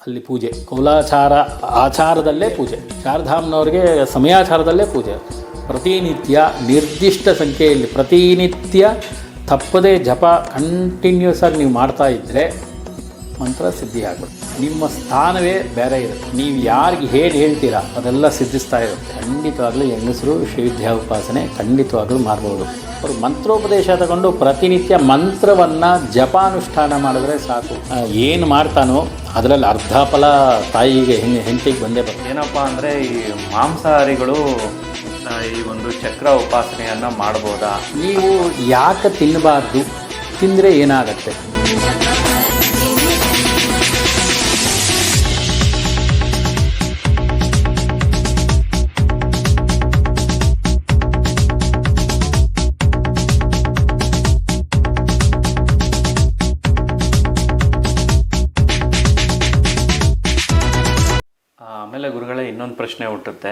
ಅಲ್ಲಿ ಪೂಜೆ ಕುಲಾಚಾರ ಆಚಾರದಲ್ಲೇ ಪೂಜೆ, ಚಾರ್ಧಾಮ್ನವ್ರಿಗೆ ಸಮಯಾಚಾರದಲ್ಲೇ ಪೂಜೆ. ಪ್ರತಿನಿತ್ಯ ನಿರ್ದಿಷ್ಟ ಸಂಖ್ಯೆಯಲ್ಲಿ ಪ್ರತಿನಿತ್ಯ ತಪ್ಪದೇ ಜಪ ಕಂಟಿನ್ಯೂಸ್ ಆಗಿ ನೀವು ಮಾಡ್ತಾ ಇದ್ದರೆ ಮಂತ್ರ ಸಿದ್ಧಿ ಆಗುತ್ತೆ. ನಿಮ್ಮ ಸ್ಥಾನವೇ ಬೇರೆ ಇರುತ್ತೆ. ನೀವು ಯಾರಿಗೆ ಹೇಳ್ತೀರಾ ಅದೆಲ್ಲ ಸಿದ್ಧಿಸ್ತಾ ಇರುತ್ತೆ. ಖಂಡಿತವಾಗಲೂ ಹೆಂಗಸರು ಶ್ರೀವಿದ್ಯಾ ಉಪಾಸನೆ ಖಂಡಿತವಾಗಲೂ ಮಾಡ್ಬೋದು. ಅವರು ಮಂತ್ರೋಪದೇಶ ತಗೊಂಡು ಪ್ರತಿನಿತ್ಯ ಮಂತ್ರವನ್ನು ಜಪಾನುಷ್ಠಾನ ಮಾಡಿದ್ರೆ ಸಾಕು. ಏನು ಮಾಡ್ತಾನೋ ಅದರಲ್ಲಿ ಅರ್ಧ ಫಲ ತಾಯಿಗೆ ಹೆಂಡತಿಗೆ ಬಂದೇ ಬರುತ್ತೆ. ಏನಪ್ಪ ಅಂದರೆ ಈ ಮಾಂಸಾಹಾರಿಗಳು ಈ ಒಂದು ಚಕ್ರ ಉಪಾಸನೆಯನ್ನು ಮಾಡ್ಬೋದಾ? ನೀವು ಯಾಕೆ ತಿನ್ನಬಾರ್ದು, ತಿಂದರೆ ಏನಾಗತ್ತೆ? ಆಮೇಲೆ ಗುರುಗಳೇ ಇನ್ನೊಂದು ಪ್ರಶ್ನೆ ಹುಟ್ಟುತ್ತೆ,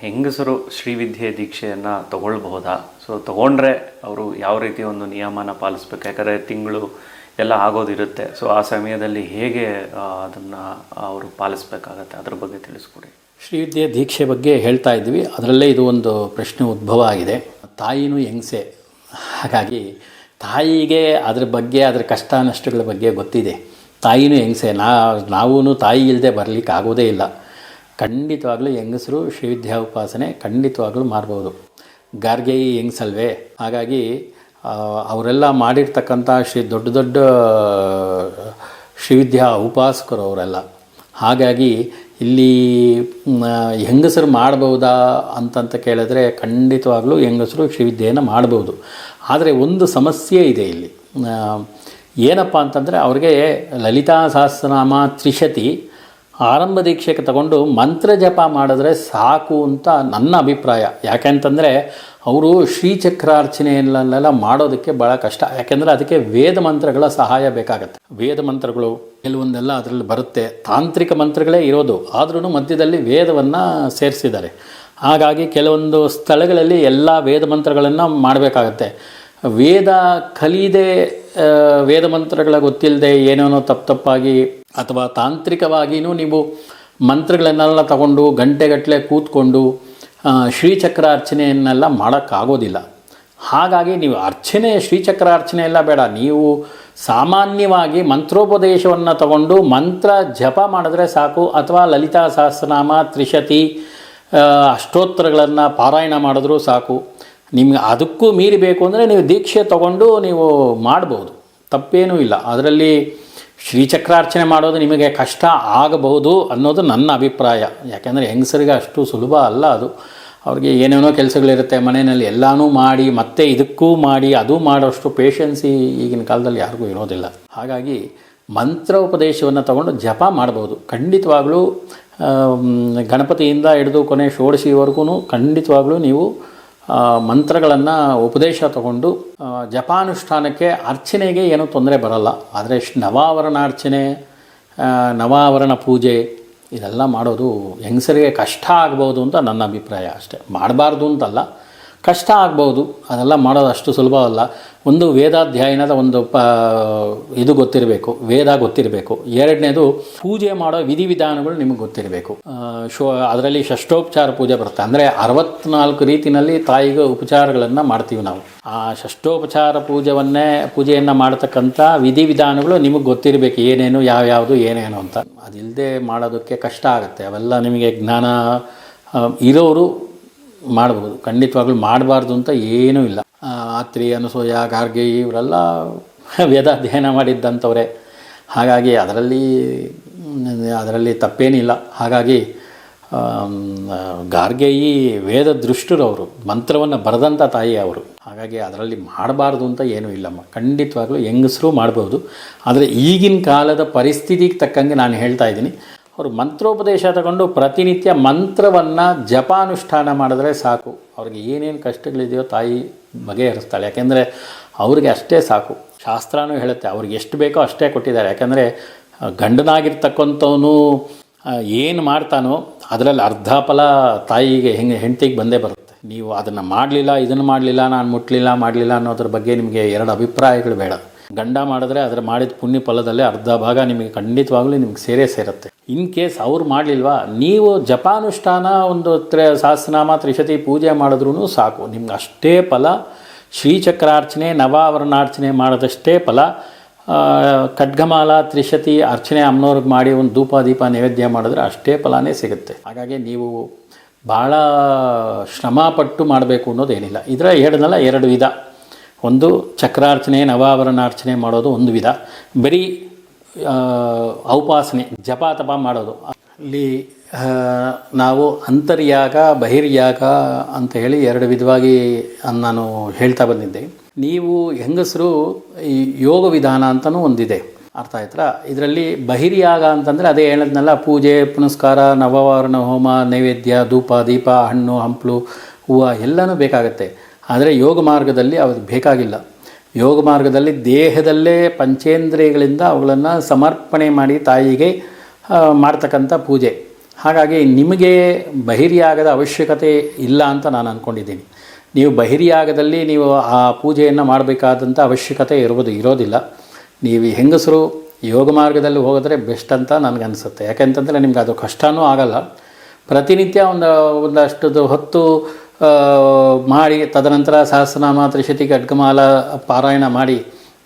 ಹೆಂಗಸರು ಶ್ರೀವಿದ್ಯೆ ದೀಕ್ಷೆಯನ್ನು ತಗೊಳ್ಬಹುದಾ? ಸೊ ತೊಗೊಂಡ್ರೆ ಅವರು ಯಾವ ರೀತಿ ಒಂದು ನಿಯಮನ ಪಾಲಿಸ್ಬೇಕು? ಯಾಕಂದರೆ ತಿಂಗಳು ಎಲ್ಲ ಆಗೋದಿರುತ್ತೆ. ಸೊ ಆ ಸಮಯದಲ್ಲಿ ಹೇಗೆ ಅದನ್ನು ಅವರು ಪಾಲಿಸ್ಬೇಕಾಗತ್ತೆ, ಅದ್ರ ಬಗ್ಗೆ ತಿಳಿಸ್ಕೊಡಿ. ಶ್ರೀವಿದ್ಯೆ ದೀಕ್ಷೆ ಬಗ್ಗೆ ಹೇಳ್ತಾ ಇದ್ವಿ, ಅದರಲ್ಲೇ ಇದು ಒಂದು ಪ್ರಶ್ನೆ ಉದ್ಭವ ಆಗಿದೆ. ತಾಯಿನೂ ಹೆಂಗಸೆ, ಹಾಗಾಗಿ ತಾಯಿಗೆ ಅದ್ರ ಬಗ್ಗೆ ಅದರ ಕಷ್ಟ ನಷ್ಟಗಳ ಬಗ್ಗೆ ಗೊತ್ತಿದೆ. ತಾಯಿನೂ ಹೆಂಗಸೆ, ನಾವೂ ತಾಯಿ ಇಲ್ಲದೆ ಬರಲಿಕ್ಕೆ ಆಗೋದೇ ಇಲ್ಲ. ಖಂಡಿತವಾಗ್ಲೂ ಹೆಂಗಸರು ಶ್ರೀವಿದ್ಯಾ ಉಪಾಸನೆ ಖಂಡಿತವಾಗ್ಲೂ ಮಾಡ್ಬೋದು. ಗಾರ್ಗೇಯಿ ಹೆಂಗಸಲ್ವೇ, ಹಾಗಾಗಿ ಅವರೆಲ್ಲ ಮಾಡಿರ್ತಕ್ಕಂಥ ದೊಡ್ಡ ದೊಡ್ಡ ಶ್ರೀವಿದ್ಯಾ ಉಪಾಸಕರು ಅವರೆಲ್ಲ. ಹಾಗಾಗಿ ಇಲ್ಲಿ ಹೆಂಗಸರು ಮಾಡ್ಬೋದಾ ಅಂತಂತ ಕೇಳಿದ್ರೆ ಖಂಡಿತವಾಗ್ಲೂ ಹೆಂಗಸರು ಶ್ರೀವಿದ್ಯೆಯನ್ನು ಮಾಡ್ಬೋದು. ಆದರೆ ಒಂದು ಸಮಸ್ಯೆ ಇದೆ ಇಲ್ಲಿ. ಏನಪ್ಪ ಅಂತಂದರೆ ಅವ್ರಿಗೆ ಲಲಿತಾ ಸಹಸ್ರನಾಮ ತ್ರಿಶತಿ ಆರಂಭ ದೀಕ್ಷೆಗೆ ತಗೊಂಡು ಮಂತ್ರ ಜಪ ಮಾಡಿದ್ರೆ ಸಾಕು ಅಂತ ನನ್ನ ಅಭಿಪ್ರಾಯ. ಯಾಕೆಂತಂದರೆ ಅವರು ಶ್ರೀಚಕ್ರಾರ್ಚನೆಯಲ್ಲೆಲ್ಲ ಮಾಡೋದಕ್ಕೆ ಭಾಳ ಕಷ್ಟ. ಯಾಕೆಂದರೆ ಅದಕ್ಕೆ ವೇದ ಮಂತ್ರಗಳ ಸಹಾಯ ಬೇಕಾಗತ್ತೆ. ವೇದ ಮಂತ್ರಗಳು ಕೆಲವೊಂದೆಲ್ಲ ಅದರಲ್ಲಿ ಬರುತ್ತೆ, ತಾಂತ್ರಿಕ ಮಂತ್ರಗಳೇ ಇರೋದು, ಆದ್ರೂ ಮಧ್ಯದಲ್ಲಿ ವೇದವನ್ನು ಸೇರಿಸಿದ್ದಾರೆ. ಹಾಗಾಗಿ ಕೆಲವೊಂದು ಸ್ಥಳಗಳಲ್ಲಿ ಎಲ್ಲ ವೇದ ಮಂತ್ರಗಳನ್ನು ಮಾಡಬೇಕಾಗತ್ತೆ. ವೇದ ಕಲಿಯದೆ ವೇದ ಮಂತ್ರಗಳ ಗೊತ್ತಿಲ್ಲದೆ ಏನೇನೋ ತಪ್ಪಾಗಿ ಅಥವಾ ತಾಂತ್ರಿಕವಾಗಿಯೂ ನೀವು ಮಂತ್ರಗಳನ್ನೆಲ್ಲ ತಗೊಂಡು ಗಂಟೆಗಟ್ಟಲೆ ಕೂತ್ಕೊಂಡು ಶ್ರೀಚಕ್ರ ಅರ್ಚನೆಯನ್ನೆಲ್ಲ ಮಾಡೋಕ್ಕಾಗೋದಿಲ್ಲ. ಹಾಗಾಗಿ ನೀವು ಶ್ರೀಚಕ್ರ ಅರ್ಚನೆ ಎಲ್ಲ ಬೇಡ, ನೀವು ಸಾಮಾನ್ಯವಾಗಿ ಮಂತ್ರೋಪದೇಶವನ್ನು ತಗೊಂಡು ಮಂತ್ರ ಜಪ ಮಾಡಿದ್ರೆ ಸಾಕು. ಅಥವಾ ಲಲಿತಾ ಸಹಸ್ರನಾಮ ತ್ರಿಶತಿ ಅಷ್ಟೋತ್ತರಗಳನ್ನು ಪಾರಾಯಣ ಮಾಡಿದ್ರೂ ಸಾಕು. ನಿಮಗೆ ಅದಕ್ಕೂ ಮೀರಿ ಬೇಕು ಅಂದರೆ ನೀವು ದೀಕ್ಷೆ ತಗೊಂಡು ನೀವು ಮಾಡ್ಬೋದು, ತಪ್ಪೇನೂ ಇಲ್ಲ. ಅದರಲ್ಲಿ ಶ್ರೀಚಕ್ರಾರ್ಚನೆ ಮಾಡೋದು ನಿಮಗೆ ಕಷ್ಟ ಆಗಬಹುದು ಅನ್ನೋದು ನನ್ನ ಅಭಿಪ್ರಾಯ. ಯಾಕೆಂದರೆ ಹೆಂಗಸರಿಗೆ ಅಷ್ಟು ಸುಲಭ ಅಲ್ಲ ಅದು. ಅವ್ರಿಗೆ ಏನೇನೋ ಕೆಲಸಗಳಿರುತ್ತೆ ಮನೆಯಲ್ಲಿ, ಎಲ್ಲನೂ ಮಾಡಿ ಮತ್ತೆ ಇದಕ್ಕೂ ಮಾಡಿ ಅದು ಮಾಡೋಷ್ಟು ಪೇಷನ್ಸ್ ಈಗಿನ ಕಾಲದಲ್ಲಿ ಯಾರಿಗೂ ಇರೋದಿಲ್ಲ. ಹಾಗಾಗಿ ಮಂತ್ರೋಪದೇಶವನ್ನು ತಗೊಂಡು ಜಪ ಮಾಡ್ಬೋದು. ಖಂಡಿತವಾಗ್ಲೂ ಗಣಪತಿಯಿಂದ ಹಿಡಿದು ಕೊನೆ ಷೋಡಶಿವರೆಗೂ ಖಂಡಿತವಾಗ್ಲೂ ನೀವು ಮಂತ್ರಗಳನ್ನು ಉಪದೇಶ ತಗೊಂಡು ಜಪಾನುಷ್ಠಾನಕ್ಕೆ ಅರ್ಚನೆಗೆ ಏನೂ ತೊಂದರೆ ಬರಲ್ಲ. ಆದರೆ ನವಾವರಣಾರ್ಚನೆ, ನವಾವರಣ ಪೂಜೆ ಇದೆಲ್ಲ ಮಾಡೋದು ಹೆಂಗಸರಿಗೆ ಕಷ್ಟ ಆಗ್ಬೋದು ಅಂತ ನನ್ನ ಅಭಿಪ್ರಾಯ ಅಷ್ಟೇ. ಮಾಡಬಾರ್ದು ಅಂತಲ್ಲ, ಕಷ್ಟ ಆಗ್ಬೋದು. ಅದೆಲ್ಲ ಮಾಡೋದು ಅಷ್ಟು ಸುಲಭ ಅಲ್ಲ. ಒಂದು ವೇದಾಧ್ಯಯನದ ಒಂದು ಇದು ಗೊತ್ತಿರಬೇಕು, ವೇದ ಗೊತ್ತಿರಬೇಕು. ಎರಡನೇದು ಪೂಜೆ ಮಾಡೋ ವಿಧಿವಿಧಾನಗಳು ನಿಮಗೆ ಗೊತ್ತಿರಬೇಕು. ಅದರಲ್ಲಿ ಷಷ್ಠೋಪಚಾರ ಪೂಜೆ ಬರುತ್ತೆ. ಅಂದರೆ 64 ರೀತಿಯಲ್ಲಿ ತಾಯಿಗೆ ಉಪಚಾರಗಳನ್ನು ಮಾಡ್ತೀವಿ ನಾವು. ಆ ಷಷ್ಠೋಪಚಾರ ಪೂಜೆಯನ್ನು ಮಾಡತಕ್ಕಂಥ ವಿಧಿವಿಧಾನಗಳು ನಿಮಗೆ ಗೊತ್ತಿರಬೇಕು, ಏನೇನು ಯಾವ್ಯಾವುದು ಏನೇನು ಅಂತ. ಅದಿಲ್ಲದೆ ಮಾಡೋದಕ್ಕೆ ಕಷ್ಟ ಆಗುತ್ತೆ. ಅವೆಲ್ಲ ನಿಮಗೆ ಜ್ಞಾನ ಇರೋರು ಮಾಡ್ಬೋದು. ಖಂಡಿತವಾಗ್ಲೂ ಮಾಡಬಾರ್ದು ಅಂತ ಏನೂ ಇಲ್ಲ. ಆತ್ರಿ, ಅನಸೂಯ, ಗಾರ್ಗೇಯಿ ಇವರೆಲ್ಲ ವೇದಾಧ್ಯಯನ ಮಾಡಿದ್ದಂಥವ್ರೆ. ಹಾಗಾಗಿ ಅದರಲ್ಲಿ ತಪ್ಪೇನಿಲ್ಲ. ಹಾಗಾಗಿ ಗಾರ್ಗೇಯಿ ವೇದ ದೃಷ್ಟರು, ಅವರು ಮಂತ್ರವನ್ನು ಬರೆದಂಥ ತಾಯಿ ಅವರು. ಹಾಗಾಗಿ ಅದರಲ್ಲಿ ಮಾಡಬಾರ್ದು ಅಂತ ಏನೂ ಇಲ್ಲಮ್ಮ. ಖಂಡಿತವಾಗ್ಲೂ ಹೆಂಗಸರು ಮಾಡ್ಬೋದು. ಆದರೆ ಈಗಿನ ಕಾಲದ ಪರಿಸ್ಥಿತಿಗೆ ತಕ್ಕಂಗೆ ನಾನು ಹೇಳ್ತಾ ಇದ್ದೀನಿ, ಅವರು ಮಂತ್ರೋಪದೇಶ ತಗೊಂಡು ಪ್ರತಿನಿತ್ಯ ಮಂತ್ರವನ್ನು ಜಪಾನುಷ್ಠಾನ ಮಾಡಿದ್ರೆ ಸಾಕು. ಅವ್ರಿಗೆ ಏನೇನು ಕಷ್ಟಗಳಿದೆಯೋ ತಾಯಿ ಬಗೆಹರಿಸ್ತಾಳೆ. ಯಾಕೆಂದರೆ ಅವ್ರಿಗೆ ಅಷ್ಟೇ ಸಾಕು. ಶಾಸ್ತ್ರನೂ ಹೇಳುತ್ತೆ ಅವ್ರಿಗೆ ಎಷ್ಟು ಬೇಕೋ ಅಷ್ಟೇ ಕೊಟ್ಟಿದ್ದಾರೆ. ಯಾಕೆಂದರೆ ಗಂಡನಾಗಿರ್ತಕ್ಕಂಥವನು ಏನು ಮಾಡ್ತಾನೋ ಅದರಲ್ಲಿ ಅರ್ಧ ಫಲ ತಾಯಿಗೆ ಹೆಂಡತಿಗೆ ಬಂದೇ ಬರುತ್ತೆ. ನೀವು ಅದನ್ನು ಮಾಡಲಿಲ್ಲ, ಇದನ್ನು ಮಾಡಲಿಲ್ಲ, ನಾನು ಮಾಡಲಿಲ್ಲ ಅನ್ನೋದ್ರ ಬಗ್ಗೆ ನಿಮಗೆ ಎರಡು ಅಭಿಪ್ರಾಯಗಳು ಬೇಡ. ಗಂಡ ಮಾಡಿದ್ರೆ ಅದರ ಮಾಡಿದ ಪುಣ್ಯ ಫಲದಲ್ಲೇ ಅರ್ಧ ಭಾಗ ನಿಮಗೆ ಖಂಡಿತವಾಗ್ಲೂ ನಿಮ್ಗೆ ಸೇರುತ್ತೆ. ಇನ್ ಕೇಸ್ ಅವ್ರು ಮಾಡಲಿಲ್ವಾ, ನೀವು ಜಪಾನುಷ್ಠಾನ ಒಂದು ಸಹಸ್ರನಾಮ ತ್ರಿಶತಿ ಪೂಜೆ ಮಾಡಿದ್ರೂ ಸಾಕು, ನಿಮ್ಗೆ ಅಷ್ಟೇ ಫಲ. ಶ್ರೀಚಕ್ರಾರ್ಚನೆ ನವಾವರಣಾರ್ಚನೆ ಮಾಡಿದಷ್ಟೇ ಫಲ. ಖಡ್ಗಮಾಲ ತ್ರಿಶತಿ ಅರ್ಚನೆ ಅಮ್ಮನವ್ರಿಗೆ ಮಾಡಿ ಒಂದು ಧೂಪ ದೀಪ ನೈವೇದ್ಯ ಮಾಡಿದ್ರೆ ಅಷ್ಟೇ ಫಲನೇ ಸಿಗುತ್ತೆ. ಹಾಗಾಗಿ ನೀವು ಭಾಳ ಶ್ರಮಪಟ್ಟು ಮಾಡಬೇಕು ಅನ್ನೋದೇನಿಲ್ಲ. ಇದರ ಹೇಳಿದ್ನಲ್ಲ, 2 ವಿಧ. ಒಂದು ಚಕ್ರಾರ್ಚನೆ ನವಾವರಣಾರ್ಚನೆ ಮಾಡೋದು ಒಂದು ವಿಧ, ಬರೀ ಔಪಾಸನೆ ಜಪ ತಪ ಮಾಡೋದು. ಅಲ್ಲಿ ನಾವು ಅಂತರ್ಯಾಗ ಬಹಿರ್ಯಾಗ ಅಂತ ಹೇಳಿ 2 ವಿಧವಾಗಿ ನಾನು ಹೇಳ್ತಾ ಬಂದಿದ್ದೆ. ನೀವು ಹೆಂಗಸರು ಈ ಯೋಗ ವಿಧಾನ ಅಂತಲೂ ಒಂದಿದೆ, ಅರ್ಥ ಆಯ್ತಾ? ಇದರಲ್ಲಿ ಬಹಿರ್ಯಾಗ ಅಂತಂದರೆ ಅದೇ ಹೇಳಿದ್ನಲ್ಲ, ಪೂಜೆ ಪುನಸ್ಕಾರ ನವವಾರಣ ಹೋಮ ನೈವೇದ್ಯ ಧೂಪ ದೀಪ ಹಣ್ಣು ಹಂಪಲು ಹೂವು ಎಲ್ಲನೂ ಬೇಕಾಗತ್ತೆ. ಆದರೆ ಯೋಗ ಮಾರ್ಗದಲ್ಲಿ ಅದು ಬೇಕಾಗಿಲ್ಲ. ಯೋಗ ಮಾರ್ಗದಲ್ಲಿ ದೇಹದಲ್ಲೇ ಪಂಚೇಂದ್ರಿಯಗಳಿಂದ ಅವುಗಳನ್ನು ಸಮರ್ಪಣೆ ಮಾಡಿ ತಾಯಿಗೆ ಮಾಡ್ತಕ್ಕಂಥ ಪೂಜೆ. ಹಾಗಾಗಿ ನಿಮಗೆ ಬಹಿರ್ಯಾಗದ ಅವಶ್ಯಕತೆ ಇಲ್ಲ ಅಂತ ನಾನು ಅಂದ್ಕೊಂಡಿದ್ದೀನಿ. ನೀವು ಬಹಿರ್ಯಾಗದಲ್ಲಿ ನೀವು ಆ ಪೂಜೆಯನ್ನು ಮಾಡಬೇಕಾದಂಥ ಅವಶ್ಯಕತೆ ಇರೋದಿಲ್ಲ. ನೀವು ಹೆಂಗಸರು ಯೋಗ ಮಾರ್ಗದಲ್ಲಿ ಹೋಗಿದ್ರೆ ಬೆಸ್ಟ್ ಅಂತ ನನಗನ್ಸುತ್ತೆ. ಯಾಕೆಂತಂದರೆ ನಿಮ್ಗೆ ಅದು ಕಷ್ಟವೂ ಆಗಲ್ಲ. ಪ್ರತಿನಿತ್ಯ ಒಂದಷ್ಟು ಹೊತ್ತು ಮಾಡಿ ತದನಂತರ ಸಹಸ್ರನಾಮ ತ್ರಿಶತಿ ಖಡ್ಗಮಾಲ ಪಾರಾಯಣ ಮಾಡಿ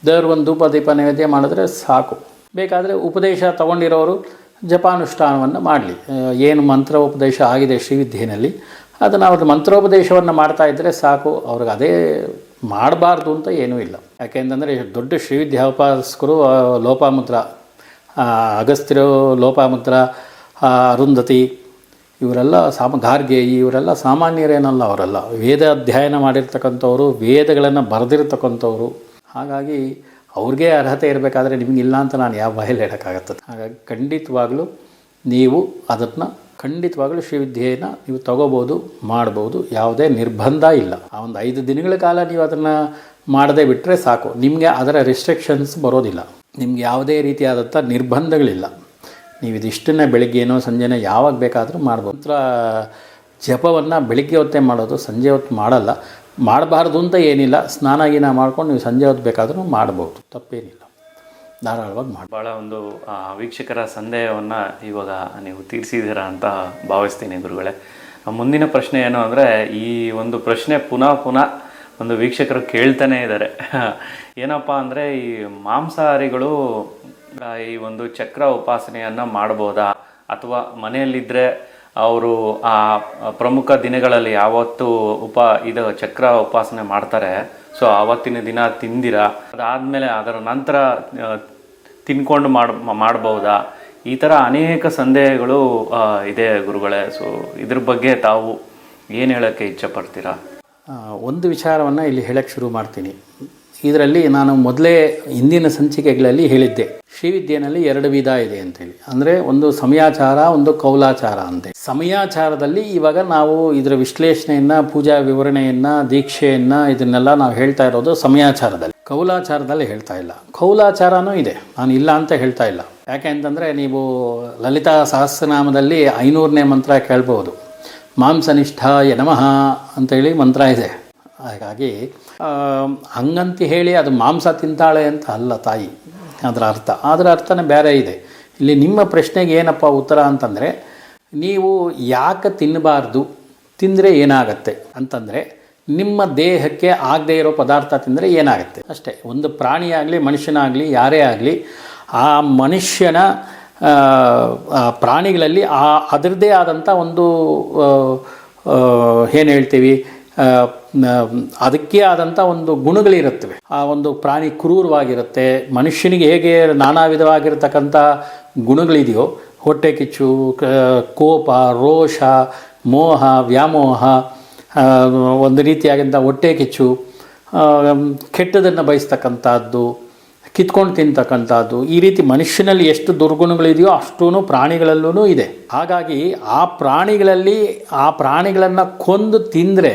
ದೇವ್ರ ಒಂದು ಧೂಪ ದೀಪ ನೈವೇದ್ಯ ಮಾಡಿದ್ರೆ ಸಾಕು. ಬೇಕಾದರೆ ಉಪದೇಶ ತಗೊಂಡಿರೋರು ಜಪಾನುಷ್ಠಾನವನ್ನು ಮಾಡಲಿ. ಏನು ಮಂತ್ರ ಉಪದೇಶ ಆಗಿದೆ ಶ್ರೀವಿದ್ಯೆಯಲ್ಲಿ ಅದನ್ನು ಅವ್ರ ಮಂತ್ರೋಪದೇಶವನ್ನು ಮಾಡ್ತಾ ಇದ್ದರೆ ಸಾಕು. ಅವ್ರಿಗೆ ಅದೇ ಮಾಡಬಾರ್ದು ಅಂತ ಏನೂ ಇಲ್ಲ. ಯಾಕೆಂತಂದರೆ ದೊಡ್ಡ ಶ್ರೀವಿದ್ಯಾೋಪಾಸಕರು ಲೋಪಾಮುದ್ರ, ಅಗಸ್ತ್ಯರು ಲೋಪಾಮುದ್ರ, ಅರುಂಧತಿ ಇವರೆಲ್ಲ ಗಾರ್ಗೇಯಿ ಇವರೆಲ್ಲ ಸಾಮಾನ್ಯರೇನಲ್ಲ. ಅವರೆಲ್ಲ ವೇದ ಅಧ್ಯಯನ ಮಾಡಿರ್ತಕ್ಕಂಥವ್ರು, ವೇದಗಳನ್ನು ಬರೆದಿರ್ತಕ್ಕಂಥವ್ರು. ಹಾಗಾಗಿ ಅವ್ರಿಗೆ ಅರ್ಹತೆ ಇರಬೇಕಾದ್ರೆ ನಿಮಗಿಲ್ಲ ಅಂತ ನಾನು ಯಾವ ಬಾಯಲ್ಲಿ ಹೇಳೋಕ್ಕಾಗತ್ತದೆ. ಹಾಗಾಗಿ ಖಂಡಿತವಾಗಲೂ ನೀವು ಅದನ್ನು ಖಂಡಿತವಾಗಲೂ ಶ್ರೀವಿದ್ಯೆಯನ್ನು ನೀವು ತಗೋಬೋದು, ಮಾಡ್ಬೋದು. ಯಾವುದೇ ನಿರ್ಬಂಧ ಇಲ್ಲ. ಆ ಒಂದು 5 ದಿನಗಳ ಕಾಲ ನೀವು ಅದನ್ನು ಮಾಡದೆ ಬಿಟ್ಟರೆ ಸಾಕು. ನಿಮಗೆ ಅದರ ರಿಸ್ಟ್ರಿಕ್ಷನ್ಸ್ ಬರೋದಿಲ್ಲ. ನಿಮ್ಗೆ ಯಾವುದೇ ರೀತಿಯಾದಂಥ ನಿರ್ಬಂಧಗಳಿಲ್ಲ. ನೀವು ಇದಿಷ್ಟನ್ನೇ ಬೆಳಗ್ಗೆನೋ ಸಂಜೆನೋ ಯಾವಾಗ ಬೇಕಾದರೂ ಮಾಡ್ಬೋದು. ನಂತರ ಜಪವನ್ನು ಬೆಳಗ್ಗೆ ಹೊತ್ತೇ ಮಾಡೋದು, ಸಂಜೆ ಹೊತ್ತು ಮಾಡಲ್ಲ. ಮಾಡಬಾರ್ದು ಅಂತ ಏನಿಲ್ಲ. ಸ್ನಾನ ಗೀನ ಮಾಡ್ಕೊಂಡು ನೀವು ಸಂಜೆ ಹೊತ್ತು ಬೇಕಾದರೂ ಮಾಡ್ಬೋದು, ತಪ್ಪೇನಿಲ್ಲ. ಧಾರಾಳವಾಗಿ ಮಾಡಿ. ಭಾಳ ಒಂದು ವೀಕ್ಷಕರ ಸಂದೇಹವನ್ನು ಇವಾಗ ನೀವು ತೀರಿಸಿದ್ದೀರಾ ಅಂತ ಭಾವಿಸ್ತೀನಿ ಗುರುಗಳೇ. ಮುಂದಿನ ಪ್ರಶ್ನೆ ಏನು ಅಂದರೆ, ಈ ಒಂದು ಪ್ರಶ್ನೆ ಪುನಃ ಒಂದು ವೀಕ್ಷಕರು ಕೇಳ್ತಾನೆ ಇದ್ದಾರೆ. ಏನಪ್ಪ ಅಂದರೆ, ಈ ಮಾಂಸಾಹಾರಿಗಳು ಈ ಒಂದು ಚಕ್ರ ಉಪಾಸನೆಯನ್ನು ಮಾಡ್ಬೋದಾ, ಅಥವಾ ಮನೆಯಲ್ಲಿದ್ದರೆ ಅವರು ಆ ಪ್ರಮುಖ ದಿನಗಳಲ್ಲಿ ಯಾವತ್ತು ಇದು ಚಕ್ರ ಉಪಾಸನೆ ಮಾಡ್ತಾರೆ, ಸೊ ಆವತ್ತಿನ ದಿನ ತಿಂದಿರ ಅದಾದಮೇಲೆ ಅದರ ನಂತರ ತಿನ್ಕೊಂಡು ಮಾಡ್ಬೋದಾ? ಈ ಥರ ಅನೇಕ ಸಂದೇಹಗಳು ಇದೆ ಗುರುಗಳೇ. ಸೊ ಇದ್ರ ಬಗ್ಗೆ ತಾವು ಏನು ಹೇಳೋಕ್ಕೆ ಇಚ್ಛೆಪಡ್ತೀರಾ? ಒಂದು ವಿಚಾರವನ್ನು ಇಲ್ಲಿ ಹೇಳಕ್ಕೆ ಶುರು ಮಾಡ್ತೀನಿ. ಇದರಲ್ಲಿ ನಾನು ಮೊದಲೇ ಹಿಂದಿನ ಸಂಚಿಕೆಗಳಲ್ಲಿ ಹೇಳಿದ್ದೆ, ಶ್ರೀವಿದ್ಯೆಯಲ್ಲಿ 2 ವಿಧ ಇದೆ ಅಂತೇಳಿ. ಅಂದರೆ ಒಂದು ಸಮಯಾಚಾರ, ಒಂದು ಕೌಲಾಚಾರ ಅಂತೆ. ಸಮಯಾಚಾರದಲ್ಲಿ ಇವಾಗ ನಾವು ಇದರ ವಿಶ್ಲೇಷಣೆಯನ್ನು, ಪೂಜಾ ವಿವರಣೆಯನ್ನು, ದೀಕ್ಷೆಯನ್ನು ಇದನ್ನೆಲ್ಲ ನಾವು ಹೇಳ್ತಾ ಇರೋದು ಸಮಯಾಚಾರದಲ್ಲಿ. ಕೌಲಾಚಾರದಲ್ಲಿ ಹೇಳ್ತಾ ಇಲ್ಲ. ಕೌಲಾಚಾರನೂ ಇದೆ, ನಾನು ಇಲ್ಲ ಅಂತ ಹೇಳ್ತಾ ಇಲ್ಲ. ಯಾಕೆ ಅಂತಂದರೆ, ನೀವು ಲಲಿತಾ ಸಹಸ್ರನಾಮದಲ್ಲಿ 500ನೇ ಮಂತ್ರ ಕೇಳ್ಬೋದು. ಮಾಂಸನಿಷ್ಠಾಯ ನಮಃ ಅಂತೇಳಿ ಮಂತ್ರ ಇದೆ. ಹಾಗಾಗಿ ಹಂಗಂತ ಹೇಳಿ ಅದು ಮಾಂಸ ತಿಂತಾಳೆ ಅಂತ ಅಲ್ಲ ತಾಯಿ, ಅದರ ಅರ್ಥ. ಅದರ ಅರ್ಥನೇ ಬೇರೆ ಇದೆ. ಇಲ್ಲಿ ನಿಮ್ಮ ಪ್ರಶ್ನೆಗೆ ಏನಪ್ಪ ಉತ್ತರ ಅಂತಂದರೆ, ನೀವು ಯಾಕೆ ತಿನ್ನಬಾರ್ದು, ತಿಂದರೆ ಏನಾಗತ್ತೆ ಅಂತಂದರೆ, ನಿಮ್ಮ ದೇಹಕ್ಕೆ ಆಗದೇ ಇರೋ ಪದಾರ್ಥ ತಿಂದರೆ ಏನಾಗುತ್ತೆ ಅಷ್ಟೇ. ಒಂದು ಪ್ರಾಣಿಯಾಗಲಿ ಮನುಷ್ಯನಾಗಲಿ ಯಾರೇ ಆಗಲಿ, ಆ ಮನುಷ್ಯನ ಪ್ರಾಣಿಗಳಲ್ಲಿ ಅದರದ್ದೇ ಆದಂಥ ಒಂದು ಏನು ಹೇಳ್ತೀವಿ, ಅದಕ್ಕೆ ಆದಂಥ ಒಂದು ಗುಣಗಳಿರುತ್ತವೆ. ಆ ಒಂದು ಪ್ರಾಣಿ ಕ್ರೂರವಾಗಿರುತ್ತೆ. ಮನುಷ್ಯನಿಗೆ ಹೇಗೆ ನಾನಾ ವಿಧವಾಗಿರ್ತಕ್ಕಂಥ ಗುಣಗಳಿದೆಯೋ, ಹೊಟ್ಟೆ ಕಿಚ್ಚು, ಕೋಪ, ರೋಷ, ಮೋಹ, ವ್ಯಾಮೋಹ, ಒಂದು ರೀತಿಯಾಗಿಂಥ ಹೊಟ್ಟೆ ಕಿಚ್ಚು, ಕೆಟ್ಟದನ್ನು ಬಯಸ್ತಕ್ಕಂಥದ್ದು, ಕಿತ್ಕೊಂಡು ತಿಂತಕ್ಕಂಥದ್ದು, ಈ ರೀತಿ ಮನುಷ್ಯನಲ್ಲಿ ಎಷ್ಟು ದುರ್ಗುಣಗಳಿದೆಯೋ ಅಷ್ಟೂ ಪ್ರಾಣಿಗಳಲ್ಲೂ ಇದೆ. ಹಾಗಾಗಿ ಆ ಪ್ರಾಣಿಗಳನ್ನು ಕೊಂದು ತಿಂದರೆ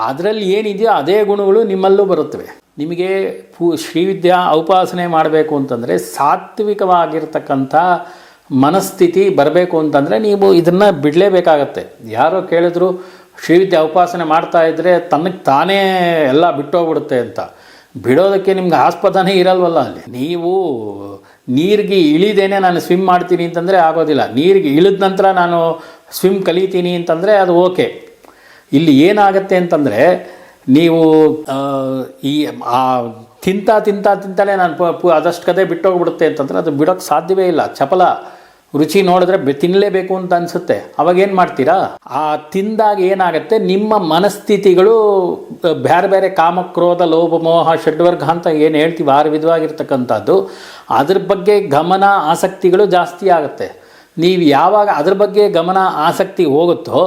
ಅದರಲ್ಲಿ ಏನಿದೆಯೋ ಅದೇ ಗುಣಗಳು ನಿಮ್ಮಲ್ಲೂ ಬರುತ್ತವೆ. ನಿಮಗೆ ಶ್ರೀವಿದ್ಯಾ ಉಪಾಸನೆ ಮಾಡಬೇಕು ಅಂತಂದರೆ ಸಾತ್ವಿಕವಾಗಿರ್ತಕ್ಕಂಥ ಮನಸ್ಥಿತಿ ಬರಬೇಕು ಅಂತಂದರೆ ನೀವು ಇದನ್ನು ಬಿಡಲೇಬೇಕಾಗತ್ತೆ. ಯಾರೋ ಕೇಳಿದ್ರು ಶ್ರೀವಿದ್ಯಾ ಉಪಾಸನೆ ಮಾಡ್ತಾ ಇದ್ದರೆ ತನಗೆ ತಾನೇ ಎಲ್ಲ ಬಿಟ್ಟೋಗ್ಬಿಡುತ್ತೆ ಅಂತ. ಬಿಡೋದಕ್ಕೆ ನಿಮ್ಗೆ ಆಸ್ಪದನೇ ಇರಲ್ವಲ್ಲ ಅಲ್ಲಿ. ನೀವು ನೀರಿಗೆ ಇಳಿದೇನೆ ನಾನು ಸ್ವಿಮ್ ಮಾಡ್ತೀನಿ ಅಂತಂದರೆ ಆಗೋದಿಲ್ಲ. ನೀರಿಗೆ ಇಳಿದ ನಂತರ ನಾನು ಸ್ವಿಮ್ ಕಲಿತೀನಿ ಅಂತಂದರೆ ಅದು ಓಕೆ. ಇಲ್ಲಿ ಏನಾಗುತ್ತೆ ಅಂತಂದರೆ ನೀವು ಈ ತಿಂತಲೇ ನಾನು ಅದಷ್ಟು ಕದೆ ಬಿಟ್ಟೋಗ್ಬಿಡುತ್ತೆ ಅಂತಂದರೆ ಅದು ಬಿಡೋಕ್ಕೆ ಸಾಧ್ಯವೇ ಇಲ್ಲ. ಚಪಲ ರುಚಿ ನೋಡಿದ್ರೆ ತಿನ್ನಲೇಬೇಕು ಅಂತ ಅನಿಸುತ್ತೆ. ಅವಾಗೇನು ಮಾಡ್ತೀರಾ? ಆ ತಿಂದಾಗ ಏನಾಗುತ್ತೆ, ನಿಮ್ಮ ಮನಸ್ಥಿತಿಗಳು ಬೇರೆ ಬೇರೆ ಕಾಮಕ್ರೋಧ ಲೋಭ ಮೋಹ ಷಡ್ವರ್ಗ ಅಂತ ಏನು ಹೇಳ್ತೀವಿ 6 ವಿಧವಾಗಿರ್ತಕ್ಕಂಥದ್ದು, ಅದ್ರ ಬಗ್ಗೆ ಗಮನ ಆಸಕ್ತಿಗಳು ಜಾಸ್ತಿ ಆಗುತ್ತೆ. ನೀವು ಯಾವಾಗ ಅದ್ರ ಬಗ್ಗೆ ಗಮನ ಆಸಕ್ತಿ ಹೋಗುತ್ತೋ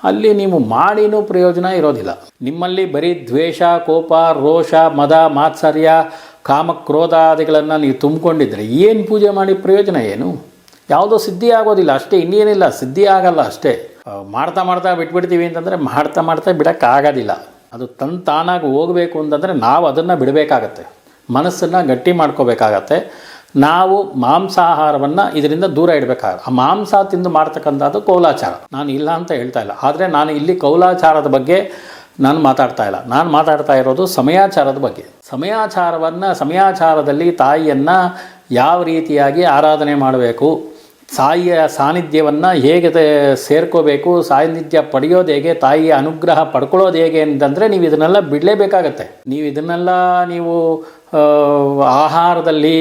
ಅಲ್ಲಿ ನೀವು ಮಾಡಿನೂ ಪ್ರಯೋಜನ ಇರೋದಿಲ್ಲ. ನಿಮ್ಮಲ್ಲಿ ಬರೀ ದ್ವೇಷ, ಕೋಪ, ರೋಷ, ಮದ, ಮಾತ್ಸರ್ಯ, ಕಾಮಕ್ರೋಧಾದಿಗಳನ್ನು ನೀವು ತುಂಬಿಕೊಂಡಿದ್ರೆ ಏನು ಪೂಜೆ ಮಾಡಿ ಪ್ರಯೋಜನ ಏನು? ಯಾವುದೋ ಸಿದ್ಧಿ ಆಗೋದಿಲ್ಲ ಅಷ್ಟೇ, ಇನ್ನೇನಿಲ್ಲ. ಸಿದ್ಧಿ ಆಗಲ್ಲ ಅಷ್ಟೇ. ಮಾಡ್ತಾ ಬಿಟ್ಬಿಡ್ತೀವಿ ಅಂತಂದರೆ ಮಾಡ್ತಾ ಬಿಡೋಕ್ಕಾಗೋದಿಲ್ಲ. ಅದು ತಾನಾಗಿ ಹೋಗಬೇಕು ಅಂತಂದರೆ ನಾವು ಅದನ್ನು ಬಿಡಬೇಕಾಗತ್ತೆ, ಮನಸ್ಸನ್ನು ಗಟ್ಟಿ ಮಾಡ್ಕೋಬೇಕಾಗತ್ತೆ. ನಾವು ಮಾಂಸಾಹಾರವನ್ನು ಇದರಿಂದ ದೂರ ಇಡಬೇಕಾಗುತ್ತೆ. ಆ ಮಾಂಸ ತಿಂದು ಮಾಡ್ತಕ್ಕಂಥದ್ದು ಕೌಲಾಚಾರ. ನಾನು ಇಲ್ಲ ಅಂತ ಹೇಳ್ತಾ ಇಲ್ಲ, ಆದರೆ ನಾನು ಇಲ್ಲಿ ಕೌಲಾಚಾರದ ಬಗ್ಗೆ ನಾನು ಮಾತಾಡ್ತಾ ಇಲ್ಲ. ನಾನು ಮಾತಾಡ್ತಾ ಇರೋದು ಸಮಯಾಚಾರದ ಬಗ್ಗೆ. ಸಮಯಾಚಾರದಲ್ಲಿ ತಾಯಿಯನ್ನು ಯಾವ ರೀತಿಯಾಗಿ ಆರಾಧನೆ ಮಾಡಬೇಕು, ತಾಯಿಯ ಸಾನ್ನಿಧ್ಯವನ್ನು ಹೇಗೆ ಸೇರ್ಕೋಬೇಕು, ಸಾನ್ನಿಧ್ಯ ಪಡೆಯೋದು ಹೇಗೆ, ತಾಯಿಯ ಅನುಗ್ರಹ ಪಡ್ಕೊಳ್ಳೋದು ಹೇಗೆ ಅಂತಂದರೆ ನೀವು ಇದನ್ನೆಲ್ಲ ಬಿಡಲೇಬೇಕಾಗತ್ತೆ. ನೀವು ಆಹಾರದಲ್ಲಿ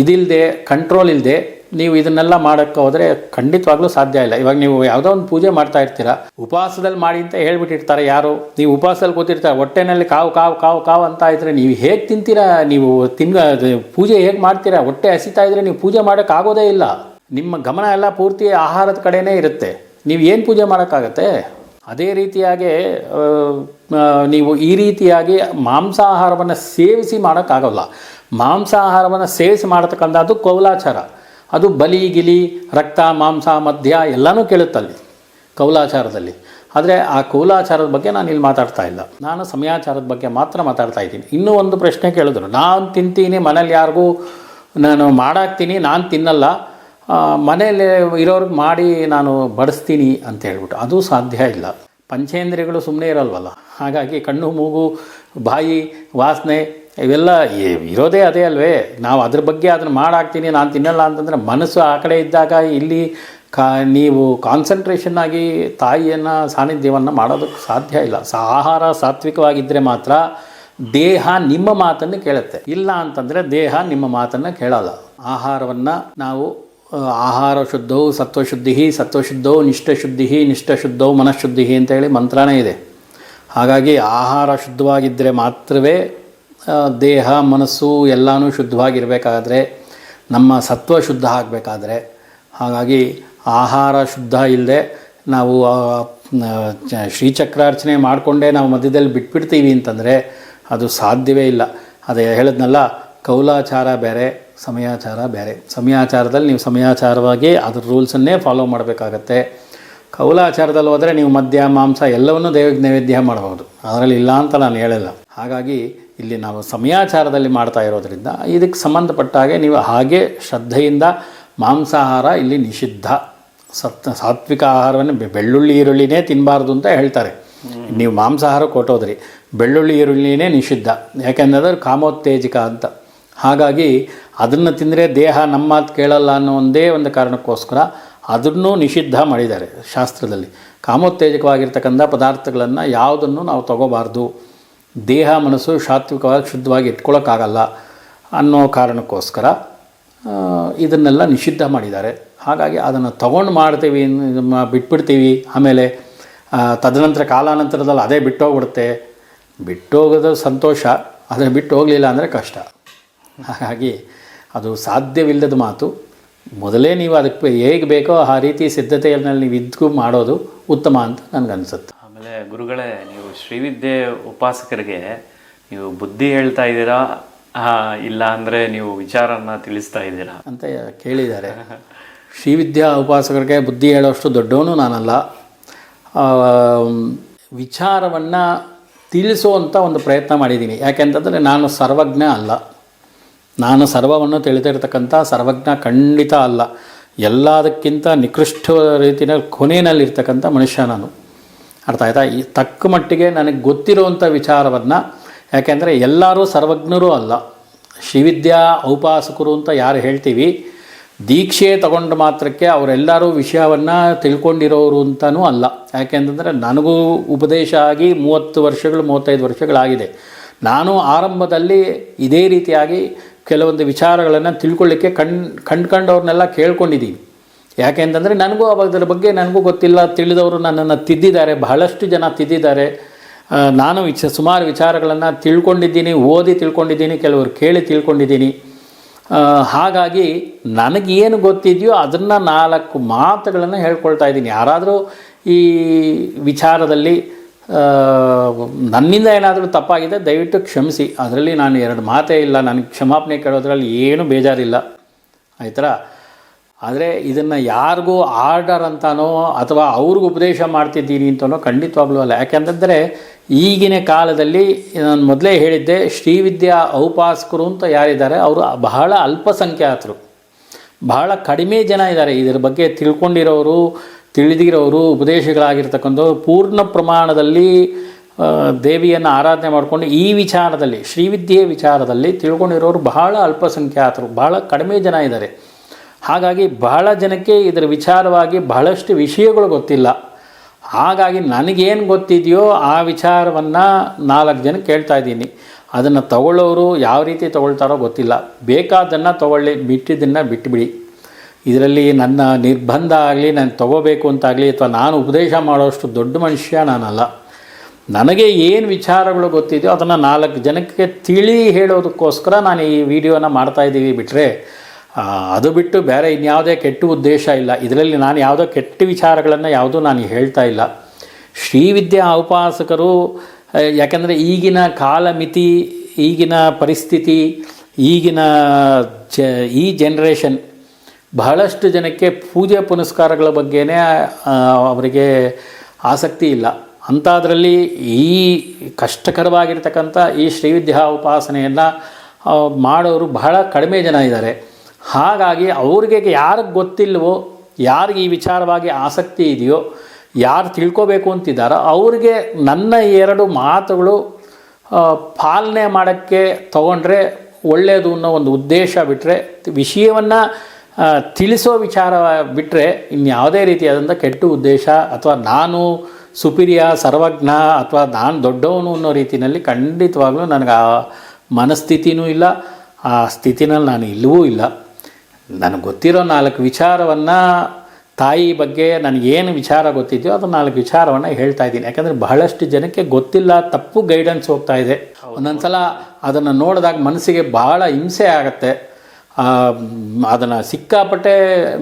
ಇದಿಲ್ಲದೆ, ಕಂಟ್ರೋಲ್ ಇಲ್ಲದೆ ನೀವು ಇದನ್ನೆಲ್ಲ ಮಾಡೋಕ್ಕೆ ಹೋದರೆ ಖಂಡಿತವಾಗ್ಲೂ ಸಾಧ್ಯ ಇಲ್ಲ. ಇವಾಗ ನೀವು ಯಾವುದೋ ಒಂದು ಪೂಜೆ ಮಾಡ್ತಾ ಇರ್ತೀರ, ಉಪವಾಸದಲ್ಲಿ ಮಾಡಿ ಅಂತ ಹೇಳ್ಬಿಟ್ಟಿರ್ತಾರೆ ಯಾರು. ನೀವು ಉಪವಾಸದಲ್ಲಿ ಕೂತಿರ್ತಾರೆ, ಹೊಟ್ಟೆನಲ್ಲಿ ಕಾವು ಅಂತ ಇದ್ದರೆ ನೀವು ಹೇಗೆ ತಿಂತೀರಾ? ನೀವು ಪೂಜೆ ಹೇಗೆ ಮಾಡ್ತೀರಾ? ಹೊಟ್ಟೆ ಹಸಿತಾ ಇದ್ದರೆ ನೀವು ಪೂಜೆ ಮಾಡೋಕ್ಕಾಗೋದೇ ಇಲ್ಲ. ನಿಮ್ಮ ಗಮನ ಎಲ್ಲ ಪೂರ್ತಿ ಆಹಾರದ ಕಡೆನೇ ಇರುತ್ತೆ. ನೀವು ಏನು ಪೂಜೆ ಮಾಡೋಕ್ಕಾಗತ್ತೆ? ಅದೇ ರೀತಿಯಾಗಿ ನೀವು ಈ ರೀತಿಯಾಗಿ ಮಾಂಸಾಹಾರವನ್ನು ಸೇವಿಸಿ ಮಾಡೋಕ್ಕಾಗೋಲ್ಲ. ಮಾಂಸಾಹಾರವನ್ನು ಸೇವಿಸಿ ಮಾಡತಕ್ಕಂಥದ್ದು ಕೌಲಾಚಾರ. ಅದು ಬಲಿ ಗಿಲಿ ರಕ್ತ ಮಾಂಸ ಮಧ್ಯ ಎಲ್ಲನೂ ಕೇಳುತ್ತಲ್ಲಿ ಕೌಲಾಚಾರದಲ್ಲಿ. ಆದರೆ ಆ ಕೌಲಾಚಾರದ ಬಗ್ಗೆ ನಾನು ಇಲ್ಲಿ ಮಾತಾಡ್ತಾ ಇಲ್ಲ, ನಾನು ಸಮಯಾಚಾರದ ಬಗ್ಗೆ ಮಾತ್ರ ಮಾತಾಡ್ತಾ ಇದ್ದೀನಿ. ಇನ್ನೂ ಒಂದು ಪ್ರಶ್ನೆ ಕೇಳಿದ್ರು, ನಾನು ತಿಂತೀನಿ ಮನೇಲಿ ಯಾರಿಗೂ ನಾನು ಮಾಡಾಕ್ತೀನಿ, ನಾನು ತಿನ್ನಲ್ಲ, ಮನೇಲಿ ಇರೋರ್ಗೆ ಮಾಡಿ ನಾನು ಬಡಿಸ್ತೀನಿ ಅಂತ ಹೇಳ್ಬಿಟ್ಟು ಅದು ಸಾಧ್ಯ ಇಲ್ಲ. ಪಂಚೇಂದ್ರಿಯಗಳು ಸುಮ್ಮನೆ ಇರಲ್ವಲ್ಲ. ಹಾಗಾಗಿ ಕಣ್ಣು ಮೂಗು ಬಾಯಿ ವಾಸನೆ ಇವೆಲ್ಲ ಇರೋದೇ ಅದೇ ಅಲ್ವೇ. ನಾವು ಅದ್ರ ಬಗ್ಗೆ ಅದನ್ನು ಮಾಡಾಕ್ತೀನಿ ನಾನು ತಿನ್ನಲ್ಲ ಅಂತಂದರೆ ಮನಸ್ಸು ಆ ಕಡೆ ಇದ್ದಾಗ ಇಲ್ಲಿ ನೀವು ಕಾನ್ಸಂಟ್ರೇಷನ್ ಆಗಿ ತಾಯಿಯನ್ನು ಸಾನ್ನಿಧ್ಯವನ್ನು ಮಾಡೋದಕ್ಕೆ ಸಾಧ್ಯ ಇಲ್ಲ. ಆಹಾರ ಸಾತ್ವಿಕವಾಗಿದ್ದರೆ ಮಾತ್ರ ದೇಹ ನಿಮ್ಮ ಮಾತನ್ನು ಕೇಳುತ್ತೆ. ಇಲ್ಲ ಅಂತಂದರೆ ದೇಹ ನಿಮ್ಮ ಮಾತನ್ನು ಕೇಳಲ್ಲ. ಆಹಾರವನ್ನು ನಾವು ಆಹಾರ ಶುದ್ಧವು ಸತ್ವಶುದ್ಧಿ, ಸತ್ವಶುದ್ಧವು ನಿಷ್ಠಶುದ್ಧಿ, ನಿಷ್ಠಶುದ್ಧವು ಮನಃಶುದ್ಧಿ ಅಂತೇಳಿ ಮಂತ್ರನೇ ಇದೆ. ಹಾಗಾಗಿ ಆಹಾರ ಶುದ್ಧವಾಗಿದ್ದರೆ ಮಾತ್ರವೇ ದೇಹ ಮನಸ್ಸು ಎಲ್ಲನೂ ಶುದ್ಧವಾಗಿರಬೇಕಾದ್ರೆ, ನಮ್ಮ ಸತ್ವ ಶುದ್ಧ ಆಗಬೇಕಾದ್ರೆ. ಹಾಗಾಗಿ ಆಹಾರ ಶುದ್ಧ ಇಲ್ಲದೆ ನಾವು ಶ್ರೀಚಕ್ರಾರ್ಚನೆ ಮಾಡಿಕೊಂಡೇ ನಾವು ಮಧ್ಯದಲ್ಲಿ ಬಿಟ್ಬಿಡ್ತೀವಿ ಅಂತಂದರೆ ಅದು ಸಾಧ್ಯವೇ ಇಲ್ಲ. ಅದೇ ಹೇಳಿದ್ನಲ್ಲ, ಕೌಲಾಚಾರ ಬೇರೆ, ಸಮಯಾಚಾರ ಬೇರೆ. ಸಮಯಾಚಾರದಲ್ಲಿ ನೀವು ಸಮಯಾಚಾರವಾಗಿ ಅದ್ರ ರೂಲ್ಸನ್ನೇ ಫಾಲೋ ಮಾಡಬೇಕಾಗತ್ತೆ. ಕೌಲಾಚಾರದಲ್ಲಿ ಹೋದರೆ ನೀವು ಮದ್ಯ ಮಾಂಸ ಎಲ್ಲವನ್ನೂ ದೇವರಿಗೆ ನೈವೇದ್ಯ ಮಾಡ್ಬೋದು, ಅದರಲ್ಲಿ ಇಲ್ಲ ಅಂತ ನಾನು ಹೇಳಲ್ಲ. ಹಾಗಾಗಿ ಇಲ್ಲಿ ನಾವು ಸಮಯಾಚಾರದಲ್ಲಿ ಮಾಡ್ತಾ ಇರೋದ್ರಿಂದ ಇದಕ್ಕೆ ಸಂಬಂಧಪಟ್ಟ ಹಾಗೆ ನೀವು ಹಾಗೆ ಶ್ರದ್ಧೆಯಿಂದ ಮಾಂಸಾಹಾರ ಇಲ್ಲಿ ನಿಷಿದ್ಧ. ಸಾತ್ವಿಕ ಆಹಾರವನ್ನು ಬೆಳ್ಳುಳ್ಳಿ ಈರುಳ್ಳಿನೇ ತಿನ್ನಬಾರ್ದು ಅಂತ ಹೇಳ್ತಾರೆ. ನೀವು ಮಾಂಸಾಹಾರ ಕೊಟ್ಟೋದ್ರಿ, ಬೆಳ್ಳುಳ್ಳಿ ಈರುಳ್ಳಿನೇ ನಿಷಿದ್ಧ, ಯಾಕೆಂದರೆ ಕಾಮೋತ್ತೇಜಿಕ ಅಂತ. ಹಾಗಾಗಿ ಅದನ್ನು ತಿಂದರೆ ದೇಹ ನಮ್ಮ ಮಾತು ಕೇಳಲ್ಲ ಅನ್ನೋ ಒಂದೇ ಒಂದು ಕಾರಣಕ್ಕೋಸ್ಕರ ಅದನ್ನು ನಿಷಿದ್ಧ ಮಾಡಿದ್ದಾರೆ ಶಾಸ್ತ್ರದಲ್ಲಿ. ಕಾಮೋತ್ತೇಜಕವಾಗಿರ್ತಕ್ಕಂಥ ಪದಾರ್ಥಗಳನ್ನು ಯಾವುದನ್ನು ನಾವು ತಗೋಬಾರ್ದು, ದೇಹ ಮನಸ್ಸು ಸಾತ್ವಿಕವಾಗಿ ಶುದ್ಧವಾಗಿ ಇಟ್ಕೊಳ್ಳೋಕ್ಕಾಗಲ್ಲ ಅನ್ನೋ ಕಾರಣಕ್ಕೋಸ್ಕರ ಇದನ್ನೆಲ್ಲ ನಿಷಿದ್ಧ ಮಾಡಿದ್ದಾರೆ. ಹಾಗಾಗಿ ಅದನ್ನು ತಗೊಂಡು ಮಾಡ್ತೀವಿ, ಬಿಟ್ಬಿಡ್ತೀವಿ, ಆಮೇಲೆ ತದನಂತರ ಕಾಲಾನಂತರದಲ್ಲಿ ಅದೇ ಬಿಟ್ಟೋಗ್ಬಿಡುತ್ತೆ. ಬಿಟ್ಟೋಗೋದು ಸಂತೋಷ, ಆದರೆ ಬಿಟ್ಟು ಹೋಗಲಿಲ್ಲ ಅಂದರೆ ಕಷ್ಟ. ಹಾಗಾಗಿ ಅದು ಸಾಧ್ಯವಿಲ್ಲದ ಮಾತು. ಮೊದಲೇ ನೀವು ಅದಕ್ಕೆ ಹೇಗೆ ಬೇಕೋ ಆ ರೀತಿ ಸಿದ್ಧತೆಯಲ್ಲಿ ನೀವು ಇದ್ಗೂ ಮಾಡೋದು ಉತ್ತಮ ಅಂತ ನನಗನ್ಸುತ್ತೆ. ಆಮೇಲೆ ಗುರುಗಳೇ, ನೀವು ಶ್ರೀವಿದ್ಯೆ ಉಪಾಸಕರಿಗೆ ನೀವು ಬುದ್ಧಿ ಹೇಳ್ತಾ ಇದ್ದೀರಾ, ಇಲ್ಲ ಅಂದರೆ ನೀವು ವಿಚಾರನ ತಿಳಿಸ್ತಾ ಇದ್ದೀರಾ ಅಂತ ಕೇಳಿದ್ದಾರೆ. ಶ್ರೀವಿದ್ಯಾ ಉಪಾಸಕರಿಗೆ ಬುದ್ಧಿ ಹೇಳೋಷ್ಟು ದೊಡ್ಡವನು ನಾನಲ್ಲ. ವಿಚಾರವನ್ನು ತಿಳಿಸುವಂಥ ಒಂದು ಪ್ರಯತ್ನ ಮಾಡಿದ್ದೀನಿ. ಯಾಕೆಂತಂದರೆ ನಾನು ಸರ್ವಜ್ಞ ಅಲ್ಲ, ನಾನು ಸರ್ವವನ್ನು ತಿಳಿದಿರ್ತಕ್ಕಂಥ ಸರ್ವಜ್ಞ ಖಂಡಿತ ಅಲ್ಲ. ಎಲ್ಲದಕ್ಕಿಂತ ನಿಕೃಷ್ಟ ರೀತಿಯಲ್ಲಿ ಕೊನೆಯಲ್ಲಿರ್ತಕ್ಕಂಥ ಮನುಷ್ಯ ನಾನು. ಅರ್ಥ ಆಯ್ತಾ? ಈ ತಕ್ಕ ಮಟ್ಟಿಗೆ ನನಗೆ ಗೊತ್ತಿರುವಂಥ ವಿಚಾರವನ್ನು, ಯಾಕೆಂದರೆ ಎಲ್ಲರೂ ಸರ್ವಜ್ಞರೂ ಅಲ್ಲ. ಶ್ರೀವಿದ್ಯಾ ಔಪಾಸಕರು ಅಂತ ಯಾರು ಹೇಳ್ತೀವಿ, ದೀಕ್ಷೆ ತಗೊಂಡ ಮಾತ್ರಕ್ಕೆ ಅವರೆಲ್ಲರೂ ವಿಷಯವನ್ನು ತಿಳ್ಕೊಂಡಿರೋರು ಅಂತಲೂ ಅಲ್ಲ. ಯಾಕೆಂತಂದರೆ ನನಗೂ ಉಪದೇಶ ಆಗಿ 35 ವರ್ಷಗಳಾಗಿದೆ. ನಾನು ಆರಂಭದಲ್ಲಿ ಇದೇ ರೀತಿಯಾಗಿ ಕೆಲವೊಂದು ವಿಚಾರಗಳನ್ನು ತಿಳ್ಕೊಳ್ಳಿಕ್ಕೆ ಕಂಡ್ಕೊಂಡವ್ರನ್ನೆಲ್ಲ ಕೇಳ್ಕೊಂಡಿದ್ದೀನಿ. ಯಾಕೆಂತಂದರೆ ನನಗೂ ಅದರ ಬಗ್ಗೆ ನನಗೂ ಗೊತ್ತಿಲ್ಲ, ತಿಳಿದವರು ನನ್ನನ್ನು ತಿದ್ದಿದ್ದಾರೆ, ಬಹಳಷ್ಟು ಜನ ತಿದ್ದಿದ್ದಾರೆ. ನಾನು ಸುಮಾರು ವಿಚಾರಗಳನ್ನು ತಿಳ್ಕೊಂಡಿದ್ದೀನಿ, ಓದಿ ತಿಳ್ಕೊಂಡಿದ್ದೀನಿ, ಕೆಲವರು ಕೇಳಿ ತಿಳ್ಕೊಂಡಿದ್ದೀನಿ. ಹಾಗಾಗಿ ನನಗೇನು ಗೊತ್ತಿದೆಯೋ ಅದನ್ನು 4 ಮಾತುಗಳನ್ನು ಹೇಳ್ಕೊಳ್ತಾ ಇದ್ದೀನಿ. ಯಾರಾದರೂ ಈ ವಿಚಾರದಲ್ಲಿ ನನ್ನಿಂದ ಏನಾದರೂ ತಪ್ಪಾಗಿದೆ ದಯವಿಟ್ಟು ಕ್ಷಮಿಸಿ, ಅದರಲ್ಲಿ ನಾನು 2 ಮಾತೇ ಇಲ್ಲ, ನನಗೆ ಕ್ಷಮಾಪಣೆ ಕೇಳೋದ್ರಲ್ಲಿ ಏನೂ ಬೇಜಾರಿಲ್ಲ, ಆಯ್ತಾ? ಆದರೆ ಇದನ್ನು ಯಾರಿಗೂ ಆರ್ಡರ್ ಅಂತಾನೋ ಅಥವಾ ಅವ್ರಿಗೂ ಉಪದೇಶ ಮಾಡ್ತಿದ್ದೀನಿ ಅಂತನೋ ಖಂಡಿತವಾಗ್ಲೂ ಅಲ್ಲ. ಯಾಕೆಂತಂದರೆ ಈಗಿನ ಕಾಲದಲ್ಲಿ ನಾನು ಮೊದಲೇ ಹೇಳಿದ್ದೆ, ಶ್ರೀವಿದ್ಯಾ ಔಪಾಸಕರು ಅಂತ ಯಾರಿದ್ದಾರೆ ಅವರು ಬಹಳ ಅಲ್ಪಸಂಖ್ಯಾತರು, ಬಹಳ ಕಡಿಮೆ ಜನ ಇದ್ದಾರೆ. ಇದರ ಬಗ್ಗೆ ತಿಳ್ಕೊಂಡಿರೋರು, ತಿಳಿದಿರೋರು, ಉಪದೇಶಗಳಾಗಿರ್ತಕ್ಕಂಥವ್ರು ಪೂರ್ಣ ಪ್ರಮಾಣದಲ್ಲಿ ದೇವಿಯನ್ನು ಆರಾಧನೆ ಮಾಡಿಕೊಂಡು ಈ ವಿಚಾರದಲ್ಲಿ, ಶ್ರೀವಿದ್ಯೆ ವಿಚಾರದಲ್ಲಿ ತಿಳ್ಕೊಂಡಿರೋರು ಬಹಳ ಅಲ್ಪಸಂಖ್ಯಾತರು, ಬಹಳ ಕಡಿಮೆ ಜನ ಇದ್ದಾರೆ. ಹಾಗಾಗಿ ಬಹಳ ಜನಕ್ಕೆ ಇದರ ವಿಚಾರವಾಗಿ ಬಹಳಷ್ಟು ವಿಷಯಗಳು ಗೊತ್ತಿಲ್ಲ. ಹಾಗಾಗಿ ನನಗೇನು ಗೊತ್ತಿದೆಯೋ ಆ ವಿಚಾರವನ್ನು 4 ಜನಕ್ಕೆ ಕೇಳ್ತಾ ಇದ್ದೀನಿ. ಅದನ್ನು ತಗೊಳ್ಳೋರು ಯಾವ ರೀತಿ ತಗೊಳ್ತಾರೋ ಗೊತ್ತಿಲ್ಲ. ಬೇಕಾದನ್ನು ತಗೊಳ್ಳಿ, ಬಿಟ್ಟಿದ್ದನ್ನು ಬಿಟ್ಟುಬಿಡಿ. ಇದರಲ್ಲಿ ನನ್ನ ನಿರ್ಬಂಧ ಆಗಲಿ, ನಾನು ತಗೋಬೇಕು ಅಂತಾಗಲಿ ಅಥವಾ ನಾನು ಉಪದೇಶ ಮಾಡೋಷ್ಟು ದೊಡ್ಡ ಮನುಷ್ಯ ನಾನಲ್ಲ. ನನಗೆ ಏನು ವಿಚಾರಗಳು ಗೊತ್ತಿದೆಯೋ ಅದನ್ನು 4 ಜನಕ್ಕೆ ತಿಳಿ ಹೇಳೋದಕ್ಕೋಸ್ಕರ ನಾನು ಈ ವಿಡಿಯೋನ ಮಾಡ್ತಾಯಿದ್ದೀವಿ. ಬಿಟ್ಟರೆ ಅದು ಬಿಟ್ಟು ಬೇರೆ ಇನ್ಯಾವುದೇ ಕೆಟ್ಟ ಉದ್ದೇಶ ಇಲ್ಲ. ಇದರಲ್ಲಿ ನಾನು ಯಾವುದೋ ಕೆಟ್ಟ ವಿಚಾರಗಳನ್ನು ಯಾವುದೂ ನಾನು ಹೇಳ್ತಾ ಇಲ್ಲ. ಶ್ರೀವಿದ್ಯಾ ಔಪಾಸಕರು, ಯಾಕೆಂದರೆ ಈಗಿನ ಕಾಲಮಿತಿ, ಈಗಿನ ಪರಿಸ್ಥಿತಿ, ಈಗಿನ ಈ ಜನ್ರೇಷನ್ ಬಹಳಷ್ಟು ಜನಕ್ಕೆ ಪೂಜೆ ಪುನಸ್ಕಾರಗಳ ಬಗ್ಗೆನೇ ಅವರಿಗೆ ಆಸಕ್ತಿ ಇಲ್ಲ. ಅಂಥದ್ರಲ್ಲಿ ಈ ಕಷ್ಟಕರವಾಗಿರ್ತಕ್ಕಂಥ ಈ ಶ್ರೀವಿದ್ಯಾ ಉಪಾಸನೆಯನ್ನು ಮಾಡೋರು ಬಹಳ ಕಡಿಮೆ ಜನ ಇದ್ದಾರೆ. ಹಾಗಾಗಿ ಅವ್ರಿಗೆ ಯಾರಿಗೆ ಗೊತ್ತಿಲ್ವೋ, ಯಾರಿಗೆ ಈ ವಿಚಾರವಾಗಿ ಆಸಕ್ತಿ ಇದೆಯೋ, ಯಾರು ತಿಳ್ಕೋಬೇಕು ಅಂತಿದ್ದಾರೋ ಅವ್ರಿಗೆ ನನ್ನ 2 ಮಾತುಗಳು ಪಾಲನೆ ಮಾಡೋಕ್ಕೆ ತಗೊಂಡ್ರೆ ಒಳ್ಳೆಯದು ಅನ್ನೋ ಒಂದು ಉದ್ದೇಶ ಬಿಟ್ಟರೆ, ವಿಷಯವನ್ನು ತಿಳಿಸೋ ವಿಚಾರ ಬಿಟ್ಟರೆ ಇನ್ಯಾವುದೇ ರೀತಿಯಾದಂಥ ಕೆಟ್ಟ ಉದ್ದೇಶ ಅಥವಾ ನಾನು ಸುಪೀರಿಯರ್, ಸರ್ವಜ್ಞ ಅಥವಾ ನಾನು ದೊಡ್ಡವನು ಅನ್ನೋ ರೀತಿಯಲ್ಲಿ ಖಂಡಿತವಾಗ್ಲೂ ನನಗೆ ಆ ಮನಸ್ಥಿತಿನೂ ಇಲ್ಲ, ಆ ಸ್ಥಿತಿನಲ್ಲಿ ನಾನು ಇಲ್ಲವೂ ಇಲ್ಲ. ನನಗೆ ಗೊತ್ತಿರೋ 4 ವಿಚಾರವನ್ನು, ತಾಯಿ ಬಗ್ಗೆ ನನಗೇನು ವಿಚಾರ ಗೊತ್ತಿದೆಯೋ ಅದು 4 ವಿಚಾರವನ್ನು ಹೇಳ್ತಾ ಇದ್ದೀನಿ. ಯಾಕಂದರೆ ಬಹಳಷ್ಟು ಜನಕ್ಕೆ ಗೊತ್ತಿಲ್ಲ, ತಪ್ಪು ಗೈಡೆನ್ಸ್ ಹೋಗ್ತಾ ಇದೆ. ಒಂದೊಂದು ಸಲ ಅದನ್ನು ನೋಡಿದಾಗ ಮನಸ್ಸಿಗೆ ಭಾಳ ಹಿಂಸೆ ಆಗುತ್ತೆ. ಅದನ್ನು ಸಿಕ್ಕಾಪಟ್ಟೆ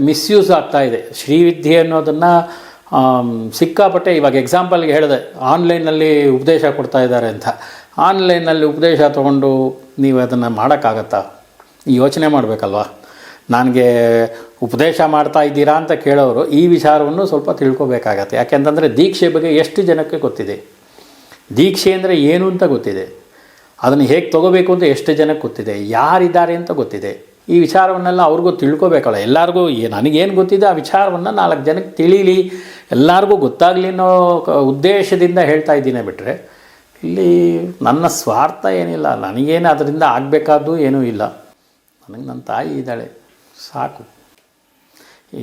ಮಿಸ್ಯೂಸ್ ಆಗ್ತಾಯಿದೆ. ಶ್ರೀವಿದ್ಯೆ ಅನ್ನೋದನ್ನು ಸಿಕ್ಕಾಪಟ್ಟೆ, ಇವಾಗ ಎಕ್ಸಾಂಪಲ್ಗೆ ಹೇಳಿದೆ, ಆನ್ಲೈನಲ್ಲಿ ಉಪದೇಶ ಕೊಡ್ತಾ ಇದ್ದಾರೆ ಅಂತ. ಆನ್ಲೈನಲ್ಲಿ ಉಪದೇಶ ತೊಗೊಂಡು ನೀವು ಅದನ್ನು ಮಾಡೋಕ್ಕಾಗತ್ತಾ? ಯೋಚನೆ ಮಾಡಬೇಕಲ್ವ. ನನಗೆ ಉಪದೇಶ ಮಾಡ್ತಾ ಇದ್ದೀರಾ ಅಂತ ಕೇಳೋರು ಈ ವಿಚಾರವನ್ನು ಸ್ವಲ್ಪ ತಿಳ್ಕೊಬೇಕಾಗತ್ತೆ. ಯಾಕೆಂತಂದರೆ ದೀಕ್ಷೆ ಬಗ್ಗೆ ಎಷ್ಟು ಜನಕ್ಕೆ ಗೊತ್ತಿದೆ, ದೀಕ್ಷೆ ಅಂದರೆ ಏನು ಅಂತ ಗೊತ್ತಿದೆ, ಅದನ್ನು ಹೇಗೆ ತೊಗೋಬೇಕು ಅಂತ ಎಷ್ಟು ಜನಕ್ಕೆ ಗೊತ್ತಿದೆ, ಯಾರಿದ್ದಾರೆ ಅಂತ ಗೊತ್ತಿದೆ. ಈ ವಿಚಾರವನ್ನೆಲ್ಲ ಅವ್ರಿಗೂ ತಿಳ್ಕೊಬೇಕಲ್ಲ. ಎಲ್ಲರಿಗೂ ನನಗೇನು ಗೊತ್ತಿದೆ ಆ ವಿಚಾರವನ್ನು 4 ಜನಕ್ಕೆ ತಿಳಿಲಿ, ಎಲ್ಲರಿಗೂ ಗೊತ್ತಾಗಲಿ ಅನ್ನೋ ಉದ್ದೇಶದಿಂದ ಹೇಳ್ತಾ ಇದ್ದೀನಿ. ಬಿಟ್ಟರೆ ಇಲ್ಲಿ ನನ್ನ ಸ್ವಾರ್ಥ ಏನಿಲ್ಲ, ನನಗೇನು ಅದರಿಂದ ಆಗಬೇಕಾದ್ದು ಏನೂ ಇಲ್ಲ. ನನಗೆ ನನ್ನ ತಾಯಿ ಇದ್ದಾಳೆ, ಸಾಕು.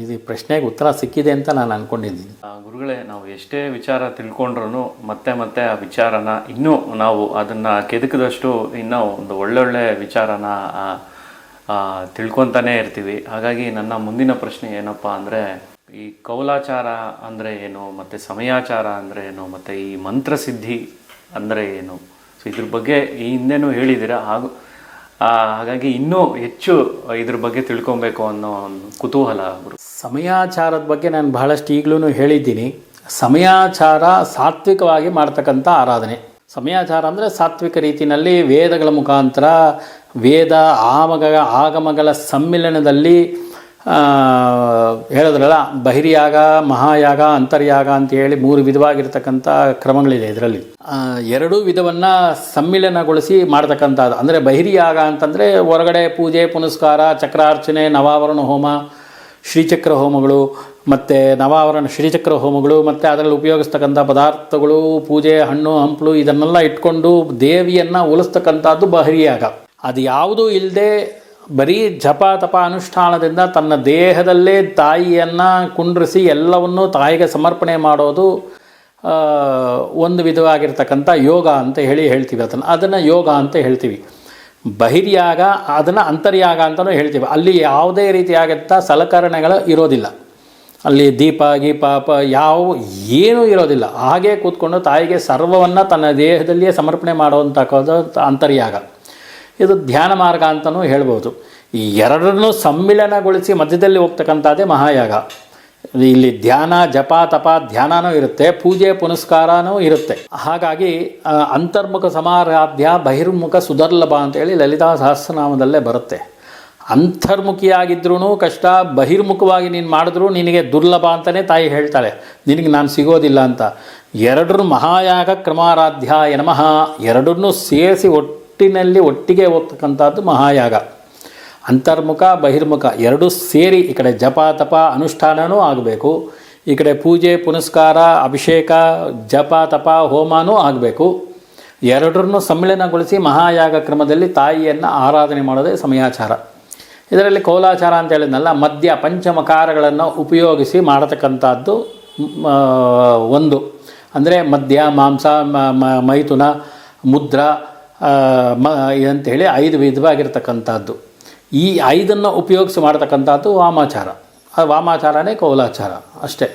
ಇದು ಪ್ರಶ್ನೆಗೆ ಉತ್ತರ ಸಿಕ್ಕಿದೆ ಅಂತ ನಾನು ಅಂದ್ಕೊಂಡಿದ್ದೀನಿ. ಗುರುಗಳೇ, ನಾವು ಎಷ್ಟೇ ವಿಚಾರ ತಿಳ್ಕೊಂಡ್ರೂ ಮತ್ತೆ ಆ ವಿಚಾರನ ಇನ್ನೂ ನಾವು ಅದನ್ನು ಕೆದಕಿದಷ್ಟು ಇನ್ನೂ ಒಂದು ಒಳ್ಳೊಳ್ಳೆ ವಿಚಾರನ ತಿಳ್ಕೊತಾನೇ ಇರ್ತೀವಿ. ಹಾಗಾಗಿ ನನ್ನ ಮುಂದಿನ ಪ್ರಶ್ನೆ ಏನಪ್ಪ ಅಂದರೆ, ಈ ಕೌಲಾಚಾರ ಅಂದರೆ ಏನು, ಮತ್ತು ಸಮಯಾಚಾರ ಅಂದರೆ ಏನು, ಮತ್ತು ಈ ಮಂತ್ರಸಿದ್ಧಿ ಅಂದರೆ ಏನು? ಸೊ ಇದ್ರ ಬಗ್ಗೆ ಈ ಹಿಂದೆನೂ ಹೇಳಿದ್ದೀರಾ. ಹಾಗಾಗಿ ಇನ್ನೂ ಹೆಚ್ಚು ಇದ್ರ ಬಗ್ಗೆ ತಿಳ್ಕೊಬೇಕು ಅನ್ನೋ ಒಂದು ಕುತೂಹಲ. ಸಮಯಾಚಾರದ ಬಗ್ಗೆ ನಾನು ಬಹಳಷ್ಟು ಈಗಲೂ ಹೇಳಿದ್ದೀನಿ. ಸಮಯಾಚಾರ ಸಾತ್ವಿಕವಾಗಿ ಮಾಡ್ತಕ್ಕಂಥ ಆರಾಧನೆ. ಸಮಯಾಚಾರ ಅಂದರೆ ಸಾತ್ವಿಕ ರೀತಿಯಲ್ಲಿ ವೇದಗಳ ಮುಖಾಂತರ, ವೇದ ಆಗಮಗಳ ಸಮ್ಮಿಲನದಲ್ಲಿ ಹೇಳಿದ್ರಲ್ಲ, ಬಹಿರ್ಯಾಗ, ಮಹಾಯಾಗ, ಅಂತರ್ಯಾಗ ಅಂತೇಳಿ 3 ವಿಧವಾಗಿರ್ತಕ್ಕಂಥ ಕ್ರಮಗಳಿದೆ. ಇದರಲ್ಲಿ 2 ವಿಧವನ್ನು ಸಮ್ಮಿಲನಗೊಳಿಸಿ ಮಾಡ್ತಕ್ಕಂಥದ್ದು. ಅಂದರೆ ಬಹಿರ್ಯಾಗ ಅಂತಂದರೆ ಹೊರಗಡೆ ಪೂಜೆ ಪುನಸ್ಕಾರ, ಚಕ್ರಾರ್ಚನೆ, ನವಾವರಣ ಹೋಮ, ಶ್ರೀಚಕ್ರ ಹೋಮಗಳು, ಮತ್ತು ನವಾವರಣ ಶ್ರೀಚಕ್ರ ಹೋಮಗಳು ಮತ್ತು ಅದರಲ್ಲಿ ಉಪಯೋಗಿಸ್ತಕ್ಕಂಥ ಪದಾರ್ಥಗಳು, ಪೂಜೆ, ಹಣ್ಣು ಹಂಪಲು ಇದನ್ನೆಲ್ಲ ಇಟ್ಕೊಂಡು ದೇವಿಯನ್ನು ಒಲಿಸ್ತಕ್ಕಂಥದ್ದು ಬಹಿರ್ಯಾಗ. ಅದು ಯಾವುದೂ ಇಲ್ಲದೆ ಬರೀ ಜಪ ತಪ ಅನುಷ್ಠಾನದಿಂದ ತನ್ನ ದೇಹದಲ್ಲೇ ತಾಯಿಯನ್ನು ಕುಂಡ್ರಿಸಿ ಎಲ್ಲವನ್ನೂ ತಾಯಿಗೆ ಸಮರ್ಪಣೆ ಮಾಡೋದು ಒಂದು ವಿಧವಾಗಿರ್ತಕ್ಕಂಥ ಯೋಗ ಅಂತ ಹೇಳ್ತೀವಿ. ಅದನ್ನು ಯೋಗ ಅಂತ ಹೇಳ್ತೀವಿ. ಬಹಿರ್ಯಾಗ ಅದನ್ನು ಅಂತರ್ಯಾಗ ಅಂತಲೂ ಹೇಳ್ತೀವಿ. ಅಲ್ಲಿ ಯಾವುದೇ ರೀತಿಯಾದಂಥ ಸಲಕರಣೆಗಳು ಇರೋದಿಲ್ಲ. ಅಲ್ಲಿ ದೀಪ ಗೀಪ ಏನೂ ಇರೋದಿಲ್ಲ. ಹಾಗೇ ಕೂತ್ಕೊಂಡು ತಾಯಿಗೆ ಸರ್ವವನ್ನು ತನ್ನ ದೇಹದಲ್ಲಿಯೇ ಸಮರ್ಪಣೆ ಮಾಡುವಂಥದ್ದು ಅಂತರ್ಯಾಗ. ಇದು ಧ್ಯಾನ ಮಾರ್ಗ ಅಂತಲೂ ಹೇಳ್ಬೋದು. ಈ ಎರಡನ್ನೂ ಸಮ್ಮಿಲನಗೊಳಿಸಿ ಮಧ್ಯದಲ್ಲಿ ಹೋಗ್ತಕ್ಕಂಥದ್ದೇ ಮಹಾಯಾಗ. ಇಲ್ಲಿ ಧ್ಯಾನ, ಜಪ, ತಪ, ಧ್ಯಾನನೂ ಇರುತ್ತೆ, ಪೂಜೆ ಪುನಸ್ಕಾರನೂ ಇರುತ್ತೆ. ಹಾಗಾಗಿ ಅಂತರ್ಮುಖ ಸಮಾರಾಧ್ಯ ಬಹಿರ್ಮುಖ ಸುದರ್ಲಭ ಅಂತೇಳಿ ಲಲಿತಾ ಸಹಸ್ರನಾಮದಲ್ಲೇ ಬರುತ್ತೆ. ಅಂತರ್ಮುಖಿಯಾಗಿದ್ರೂ ಕಷ್ಟ, ಬಹಿರ್ಮುಖವಾಗಿ ನೀನು ಮಾಡಿದ್ರೂ ನಿನಗೆ ದುರ್ಲಭ ಅಂತಲೇ ತಾಯಿ ಹೇಳ್ತಾಳೆ, ನಿನಗೆ ನಾನು ಸಿಗೋದಿಲ್ಲ ಅಂತ. ಎರಡರೂ ಮಹಾಯಾಗ ಕ್ರಮಾರಾಧ್ಯಾಯ ನಮಃ, ಎರಡನ್ನೂ ಸೇರಿಸಿ ಒಟ್ಟಿಗೆ ಹೋಗ್ತಕ್ಕಂಥದ್ದು ಮಹಾಯಾಗ. ಅಂತರ್ಮುಖ ಬಹಿರ್ಮುಖ ಎರಡೂ ಸೇರಿ ಈ ಕಡೆ ಜಪ ತಪ ಅನುಷ್ಠಾನವೂ ಆಗಬೇಕು, ಈ ಕಡೆ ಪೂಜೆ ಪುನಸ್ಕಾರ ಅಭಿಷೇಕ ಜಪ ತಪ ಹೋಮನೂ ಆಗಬೇಕು. ಎರಡರನ್ನು ಸಮ್ಮಿಲನಗೊಳಿಸಿ ಮಹಾಯಾಗ ಕ್ರಮದಲ್ಲಿ ತಾಯಿಯನ್ನು ಆರಾಧನೆ ಮಾಡೋದೇ ಸಮಯಾಚಾರ. ಇದರಲ್ಲಿ ಕೌಲಾಚಾರ ಅಂತ ಹೇಳಿದ್ನಲ್ಲ, ಮಧ್ಯ ಪಂಚಮಕಾರಗಳನ್ನು ಉಪಯೋಗಿಸಿ ಮಾಡತಕ್ಕಂಥದ್ದು ಒಂದು. ಅಂದರೆ ಮದ್ಯ, ಮಾಂಸ, ಮೈಥುನ, ಮುದ್ರ ಅಂಥೇಳಿ 5 ವಿಧವಾಗಿರ್ತಕ್ಕಂಥದ್ದು. ಈ 5 ಉಪಯೋಗಿಸಿ ಮಾಡ್ತಕ್ಕಂಥದ್ದು ವಾಮಾಚಾರ. ಆ ವಾಮಾಚಾರನೇ ಕೌಲಾಚಾರ ಅಷ್ಟೇ.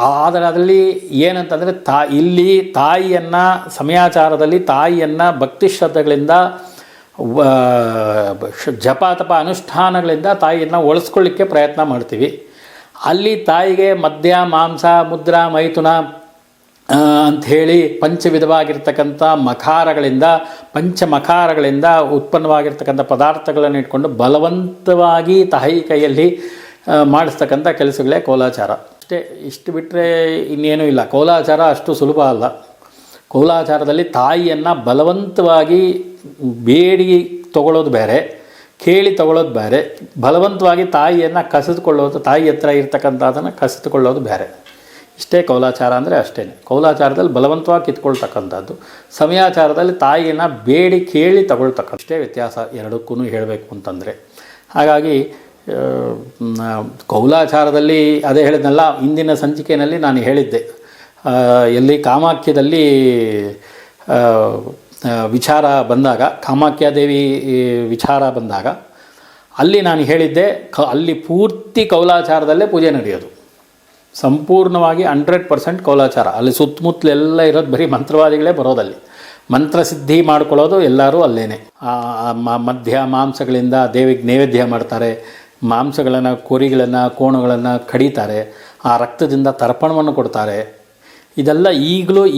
ಆದರೆ ಅದರಲ್ಲಿ ಏನಂತಂದರೆ ಇಲ್ಲಿ ತಾಯಿಯನ್ನು ಸಮಯಾಚಾರದಲ್ಲಿ ತಾಯಿಯನ್ನು ಭಕ್ತಿ ಶ್ರದ್ಧೆಗಳಿಂದ ಜಪ ತಪ ಅನುಷ್ಠಾನಗಳಿಂದ ತಾಯಿಯನ್ನು ಒಲಿಸ್ಕೊಳ್ಳಿಕ್ಕೆ ಪ್ರಯತ್ನ ಮಾಡ್ತೀವಿ. ಅಲ್ಲಿ ತಾಯಿಗೆ ಮದ್ಯ, ಮಾಂಸ, ಮುದ್ರ, ಮೈಥುನ ಅಂಥೇಳಿ ಪಂಚವಿಧವಾಗಿರ್ತಕ್ಕಂಥ ಪಂಚಮಕಾರಗಳಿಂದ ಉತ್ಪನ್ನವಾಗಿರ್ತಕ್ಕಂಥ ಪದಾರ್ಥಗಳನ್ನು ಇಟ್ಕೊಂಡು ಬಲವಂತವಾಗಿ ತಾಯಿ ಕೈಯಲ್ಲಿ ಮಾಡಿಸ್ತಕ್ಕಂಥ ಕೆಲಸಗಳೇ ಕೌಲಾಚಾರ ಅಷ್ಟೇ. ಇಷ್ಟು ಬಿಟ್ಟರೆ ಇನ್ನೇನೂ ಇಲ್ಲ. ಕೌಲಾಚಾರ ಅಷ್ಟು ಸುಲಭ ಅಲ್ಲ. ಕೌಲಾಚಾರದಲ್ಲಿ ತಾಯಿಯನ್ನು ಬಲವಂತವಾಗಿ ಬೇಡಿ ತಗೊಳ್ಳೋದು ಬೇರೆ, ಕೇಳಿ ತಗೊಳ್ಳೋದು ಬೇರೆ. ಬಲವಂತವಾಗಿ ತಾಯಿಯನ್ನು ಕಸಿದುಕೊಳ್ಳೋದು, ತಾಯಿ ಹತ್ರ ಇರ್ತಕ್ಕಂಥದ್ದನ್ನು ಕಸಿದುಕೊಳ್ಳೋದು ಬೇರೆ. ಇಷ್ಟೇ ಕೌಲಾಚಾರ ಅಂದರೆ ಅಷ್ಟೇ. ಕೌಲಾಚಾರದಲ್ಲಿ ಬಲವಂತವಾಗಿ ಕಿತ್ಕೊಳ್ತಕ್ಕಂಥದ್ದು, ಸಮಯಾಚಾರದಲ್ಲಿ ತಾಯಿಯನ್ನು ಬೇಡಿ ಕೇಳಿ ತಗೊಳ್ತಕ್ಕಷ್ಟೇ ವ್ಯತ್ಯಾಸ ಎರಡಕ್ಕೂ ಹೇಳಬೇಕು ಅಂತಂದರೆ. ಹಾಗಾಗಿ ಕೌಲಾಚಾರದಲ್ಲಿ ಅದೇ ಹೇಳಿದ್ನಲ್ಲ, ಇಂದಿನ ಸಂಚಿಕೆಯಲ್ಲಿ ನಾನು ಹೇಳಿದ್ದೆ, ಎಲ್ಲಿ ಕಾಮಾಖ್ಯದಲ್ಲಿ ವಿಚಾರ ಬಂದಾಗ, ಕಾಮಾಖ್ಯಾದೇವಿ ವಿಚಾರ ಬಂದಾಗ ಅಲ್ಲಿ ನಾನು ಹೇಳಿದ್ದೆ, ಅಲ್ಲಿ ಪೂರ್ತಿ ಕೌಲಾಚಾರದಲ್ಲೇ ಪೂಜೆ ನಡೆಯೋದು, ಸಂಪೂರ್ಣವಾಗಿ 100% ಕೌಲಾಚಾರ. ಅಲ್ಲಿ ಸುತ್ತಮುತ್ತಲೆಲ್ಲ ಇರೋದು ಬರೀ ಮಂತ್ರವಾದಿಗಳೇ ಬರೋದಲ್ಲಿ, ಮಂತ್ರಸಿದ್ಧಿ ಮಾಡ್ಕೊಳ್ಳೋದು ಎಲ್ಲರೂ ಅಲ್ಲೇನೆ. ಮಧ್ಯ ಮಾಂಸಗಳಿಂದ ದೇವಿಗೆ ನೈವೇದ್ಯ ಮಾಡ್ತಾರೆ, ಮಾಂಸಗಳನ್ನು, ಕುರಿಗಳನ್ನು, ಕೋಣಗಳನ್ನು ಕಡಿತಾರೆ, ಆ ರಕ್ತದಿಂದ ತರ್ಪಣವನ್ನು ಕೊಡ್ತಾರೆ. ಇದೆಲ್ಲ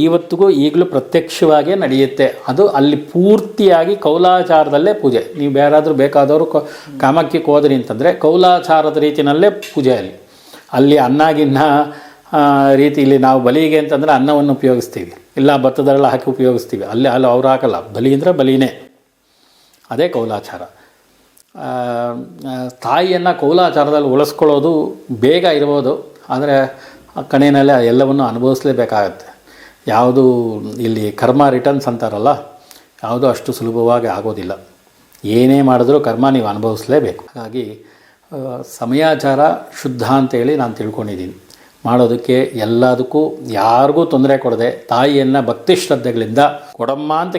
ಇವತ್ತಿಗೂ ಪ್ರತ್ಯಕ್ಷವಾಗಿ ನಡೆಯುತ್ತೆ. ಅದು ಅಲ್ಲಿ ಪೂರ್ತಿಯಾಗಿ ಕೌಲಾಚಾರದಲ್ಲೇ ಪೂಜೆ. ನೀವು ಯಾರಾದರೂ ಬೇಕಾದವರು ಕಾಮಾಖ್ಯಕ್ಕೆ ಹೋದ್ರಿ ಅಂತಂದರೆ ಕೌಲಾಚಾರದ ರೀತಿಯಲ್ಲೇ ಪೂಜೆ. ಅಲ್ಲಿ ಅನ್ನಗಿನ್ನ ರೀತಿಯಲ್ಲಿ ನಾವು ಬಲಿಗೆ ಅಂತಂದರೆ ಅನ್ನವನ್ನು ಉಪಯೋಗಿಸ್ತೀವಿ, ಇಲ್ಲ ಭತ್ತದೆಲ್ಲ ಹಾಕಿ ಉಪಯೋಗಿಸ್ತೀವಿ. ಅಲ್ಲಿ ಅವ್ರು ಹಾಕಲ್ಲ, ಬಲಿ ಅಂದರೆ ಬಲಿನೇ. ಅದೇ ಕೌಲಾಚಾರ. ತಾಯಿಯನ್ನು ಕೌಲಾಚಾರದಲ್ಲಿ ಉಳಿಸ್ಕೊಳ್ಳೋದು ಬೇಗ ಇರ್ಬೋದು, ಆದರೆ ಕಣಿನಲ್ಲಿ ಎಲ್ಲವನ್ನು ಅನುಭವಿಸಲೇಬೇಕಾಗತ್ತೆ. ಯಾವುದು ಇಲ್ಲಿ ಕರ್ಮ ರಿಟರ್ನ್ಸ್ ಅಂತಾರಲ್ಲ, ಯಾವುದೂ ಅಷ್ಟು ಸುಲಭವಾಗಿ ಆಗೋದಿಲ್ಲ. ಏನೇ ಮಾಡಿದ್ರೂ ಕರ್ಮ ನೀವು ಅನುಭವಿಸಲೇಬೇಕು. ಹಾಗಾಗಿ ಸಮಯಾಚಾರ ಶುದ್ಧ ಅಂತೇಳಿ ನಾನು ತಿಳ್ಕೊಂಡಿದ್ದೀನಿ. ಮಾಡೋದಕ್ಕೆ ಎಲ್ಲದಕ್ಕೂ ಯಾರಿಗೂ ತೊಂದರೆ ಕೊಡದೆ ತಾಯಿಯನ್ನು ಭಕ್ತಿ ಶ್ರದ್ಧೆಗಳಿಂದ ಕೊಡಮ್ಮ ಅಂತ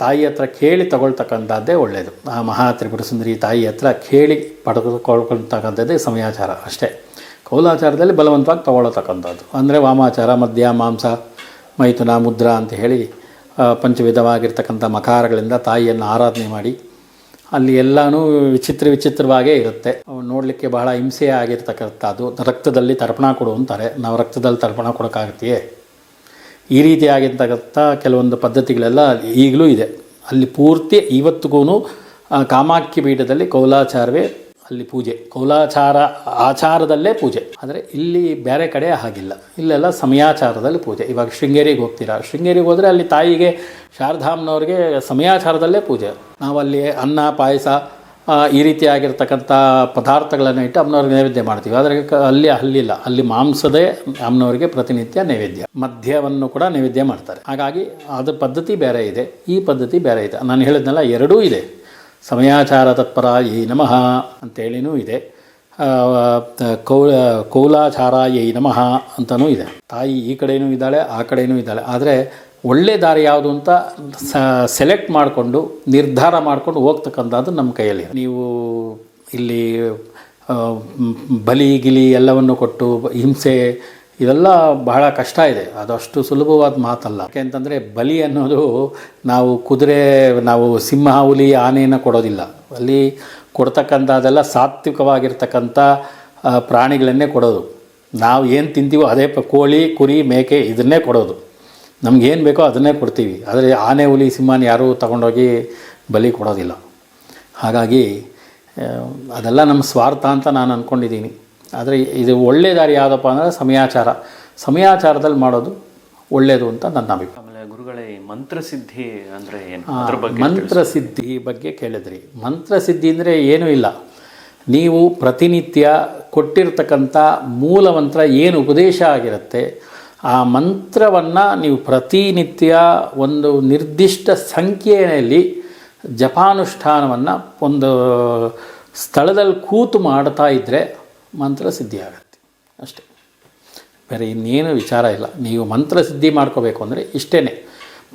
ತಾಯಿ ಹತ್ರ ಕೇಳಿ ತಗೊಳ್ತಕ್ಕಂಥದ್ದೇ ಒಳ್ಳೆಯದು. ಆ ಮಹಾ ತ್ರಿಪುರ ಸುಂದರಿ ತಾಯಿ ಹತ್ರ ಕೇಳಿ ಪಡೆದುಕೊಳ್ತಕ್ಕಂಥದ್ದೇ ಸಮಯಾಚಾರ ಅಷ್ಟೇ. ಕೌಲಾಚಾರದಲ್ಲಿ ಬಲವಂತವಾಗಿ ತಗೊಳ್ಳತಕ್ಕಂಥದ್ದು ಅಂದರೆ ವಾಮಾಚಾರ, ಮದ್ಯ, ಮಾಂಸ, ಮೈಥುನ, ಮುದ್ರ ಅಂತ ಹೇಳಿ ಪಂಚವಿಧವಾಗಿರ್ತಕ್ಕಂಥ ಮಕಾರಗಳಿಂದ ತಾಯಿಯನ್ನು ಆರಾಧನೆ ಮಾಡಿ, ಅಲ್ಲಿ ಎಲ್ಲನೂ ವಿಚಿತ್ರವಾಗೇ ಇರುತ್ತೆ. ನೋಡಲಿಕ್ಕೆ ಬಹಳ ಹಿಂಸೆ ಆಗಿರ್ತಕ್ಕಂಥದ್ದು. ರಕ್ತದಲ್ಲಿ ತರ್ಪಣ ಕೊಡು ಅಂತಾರೆ. ನಾವು ರಕ್ತದಲ್ಲಿ ತರ್ಪಣ ಕೊಡೋಕ್ಕಾಗತ್ತೆಯೇ? ಈ ರೀತಿಯಾಗಿರ್ತಕ್ಕಂಥ ಕೆಲವೊಂದು ಪದ್ಧತಿಗಳೆಲ್ಲ ಈಗಲೂ ಇದೆ. ಅಲ್ಲಿ ಪೂರ್ತಿ ಇವತ್ತಿಗೂ ಕಾಮಾಖ್ಯ ಪೀಠದಲ್ಲಿ ಕೌಲಾಚಾರವೇ ಅಲ್ಲಿ ಪೂಜೆ, ಕೌಲಾಚಾರ ಆಚಾರದಲ್ಲೇ ಪೂಜೆ. ಆದರೆ ಇಲ್ಲಿ ಬೇರೆ ಕಡೆ ಹಾಗಿಲ್ಲ, ಇಲ್ಲೆಲ್ಲ ಸಮಯಾಚಾರದಲ್ಲಿ ಪೂಜೆ. ಇವಾಗ ಶೃಂಗೇರಿಗೆ ಹೋಗ್ತೀರಾ, ಶೃಂಗೇರಿಗೆ ಹೋದರೆ ಅಲ್ಲಿ ತಾಯಿಗೆ ಶಾರದಾಂಬನವ್ರಿಗೆ ಸಮಯಾಚಾರದಲ್ಲೇ ಪೂಜೆ. ನಾವಲ್ಲಿ ಅನ್ನ ಪಾಯಸ ಈ ರೀತಿಯಾಗಿರ್ತಕ್ಕಂಥ ಪದಾರ್ಥಗಳನ್ನು ಇಟ್ಟು ಅಮ್ಮನವ್ರಿಗೆ ನೈವೇದ್ಯ ಮಾಡ್ತೀವಿ. ಆದರೆ ಅಲ್ಲಿಲ್ಲ, ಅಲ್ಲಿ ಮಾಂಸದೇ ಅಮ್ಮನವರಿಗೆ ಪ್ರತಿನಿತ್ಯ ನೈವೇದ್ಯ, ಮದ್ಯವನ್ನು ಕೂಡ ನೈವೇದ್ಯ ಮಾಡ್ತಾರೆ. ಹಾಗಾಗಿ ಅದು ಪದ್ಧತಿ ಬೇರೆ ಇದೆ, ಈ ಪದ್ಧತಿ ಬೇರೆ ಇದೆ. ನಾನು ಹೇಳಿದ್ನಲ್ಲ, ಎರಡೂ ಇದೆ. ಸಮಯಾಚಾರ ತತ್ಪರ ಯೈ ನಮಃ ಅಂತೇಳಿನೂ ಇದೆ, ಕೌಲಾಚಾರಾಯೈ ನಮಃ ಅಂತಲೂ ಇದೆ. ತಾಯಿ ಈ ಕಡೆಯೂ ಇದ್ದಾಳೆ, ಆ ಕಡೆಯೂ ಇದ್ದಾಳೆ. ಆದರೆ ಒಳ್ಳೆ ದಾರಿ ಯಾವುದು ಅಂತ ಸೆಲೆಕ್ಟ್ ಮಾಡಿಕೊಂಡು ನಿರ್ಧಾರ ಮಾಡಿಕೊಂಡು ಹೋಗ್ತಕ್ಕಂಥದ್ದು ನಮ್ಮ ಕೈಯಲ್ಲಿ. ನೀವು ಇಲ್ಲಿ ಬಲಿ ಗಿಲಿ ಎಲ್ಲವನ್ನು ಕೊಟ್ಟು ಹಿಂಸೆ ಇವೆಲ್ಲ ಬಹಳ ಕಷ್ಟ ಇದೆ. ಅದು ಅಷ್ಟು ಸುಲಭವಾದ ಮಾತಲ್ಲ. ಯಾಕೆಂತಂದರೆ ಬಲಿ ಅನ್ನೋದು ನಾವು ಕುದುರೆ, ನಾವು ಸಿಂಹ, ಹುಲಿ, ಆನೆಯನ್ನು ಕೊಡೋದಿಲ್ಲ. ಅಲ್ಲಿ ಕೊಡ್ತಕ್ಕಂಥದ್ದೆಲ್ಲ ಸಾತ್ವಿಕವಾಗಿರ್ತಕ್ಕಂಥ ಪ್ರಾಣಿಗಳನ್ನೇ ಕೊಡೋದು. ನಾವು ಏನು ತಿಂತೀವೋ ಅದೇ ಕೋಳಿ, ಕುರಿ, ಮೇಕೆ ಇದನ್ನೇ ಕೊಡೋದು. ನಮಗೇನು ಬೇಕೋ ಅದನ್ನೇ ಕೊಡ್ತೀವಿ. ಆದರೆ ಆನೆ, ಹುಲಿ, ಸಿಂಹನ ಯಾರೂ ತಗೊಂಡೋಗಿ ಬಲಿ ಕೊಡೋದಿಲ್ಲ. ಹಾಗಾಗಿ ಅದೆಲ್ಲ ನಮ್ಮ ಸ್ವಾರ್ಥ ಅಂತ ನಾನು ಅಂದ್ಕೊಂಡಿದ್ದೀನಿ. ಆದರೆ ಇದು ಒಳ್ಳೆಯ ದಾರಿ ಯಾವುದಪ್ಪ ಅಂದರೆ ಸಮಯಾಚಾರದಲ್ಲಿ ಮಾಡೋದು ಒಳ್ಳೆಯದು ಅಂತ ನನ್ನ ಅಭಿಪ್ರಾಯ. ಆಮೇಲೆ ಗುರುಗಳೇ, ಮಂತ್ರಸಿದ್ಧಿ ಅಂದರೆ ಏನು? ಮಂತ್ರಸಿದ್ಧಿ ಬಗ್ಗೆ ಕೇಳಿದ್ರಿ. ಮಂತ್ರಸಿದ್ಧಿ ಅಂದರೆ ಏನೂ ಇಲ್ಲ. ನೀವು ಪ್ರತಿನಿತ್ಯ ಕೊಟ್ಟಿರ್ತಕ್ಕಂಥ ಮೂಲ ಮಂತ್ರ ಏನು ಉಪದೇಶ ಆಗಿರುತ್ತೆ, ಆ ಮಂತ್ರವನ್ನು ನೀವು ಪ್ರತಿನಿತ್ಯ ಒಂದು ನಿರ್ದಿಷ್ಟ ಸಂಖ್ಯೆಯಲ್ಲಿ ಜಪಾನುಷ್ಠಾನವನ್ನು ಒಂದು ಸ್ಥಳದಲ್ಲಿ ಕೂತು ಮಾಡ್ತಾ ಇದ್ದರೆ ಮಂತ್ರಸಿದ್ಧಿ ಆಗುತ್ತೆ ಅಷ್ಟೇ. ಬೇರೆ ಇನ್ನೇನು ವಿಚಾರ ಇಲ್ಲ. ನೀವು ಮಂತ್ರಸಿದ್ಧಿ ಮಾಡ್ಕೋಬೇಕು ಅಂದರೆ ಇಷ್ಟೇ.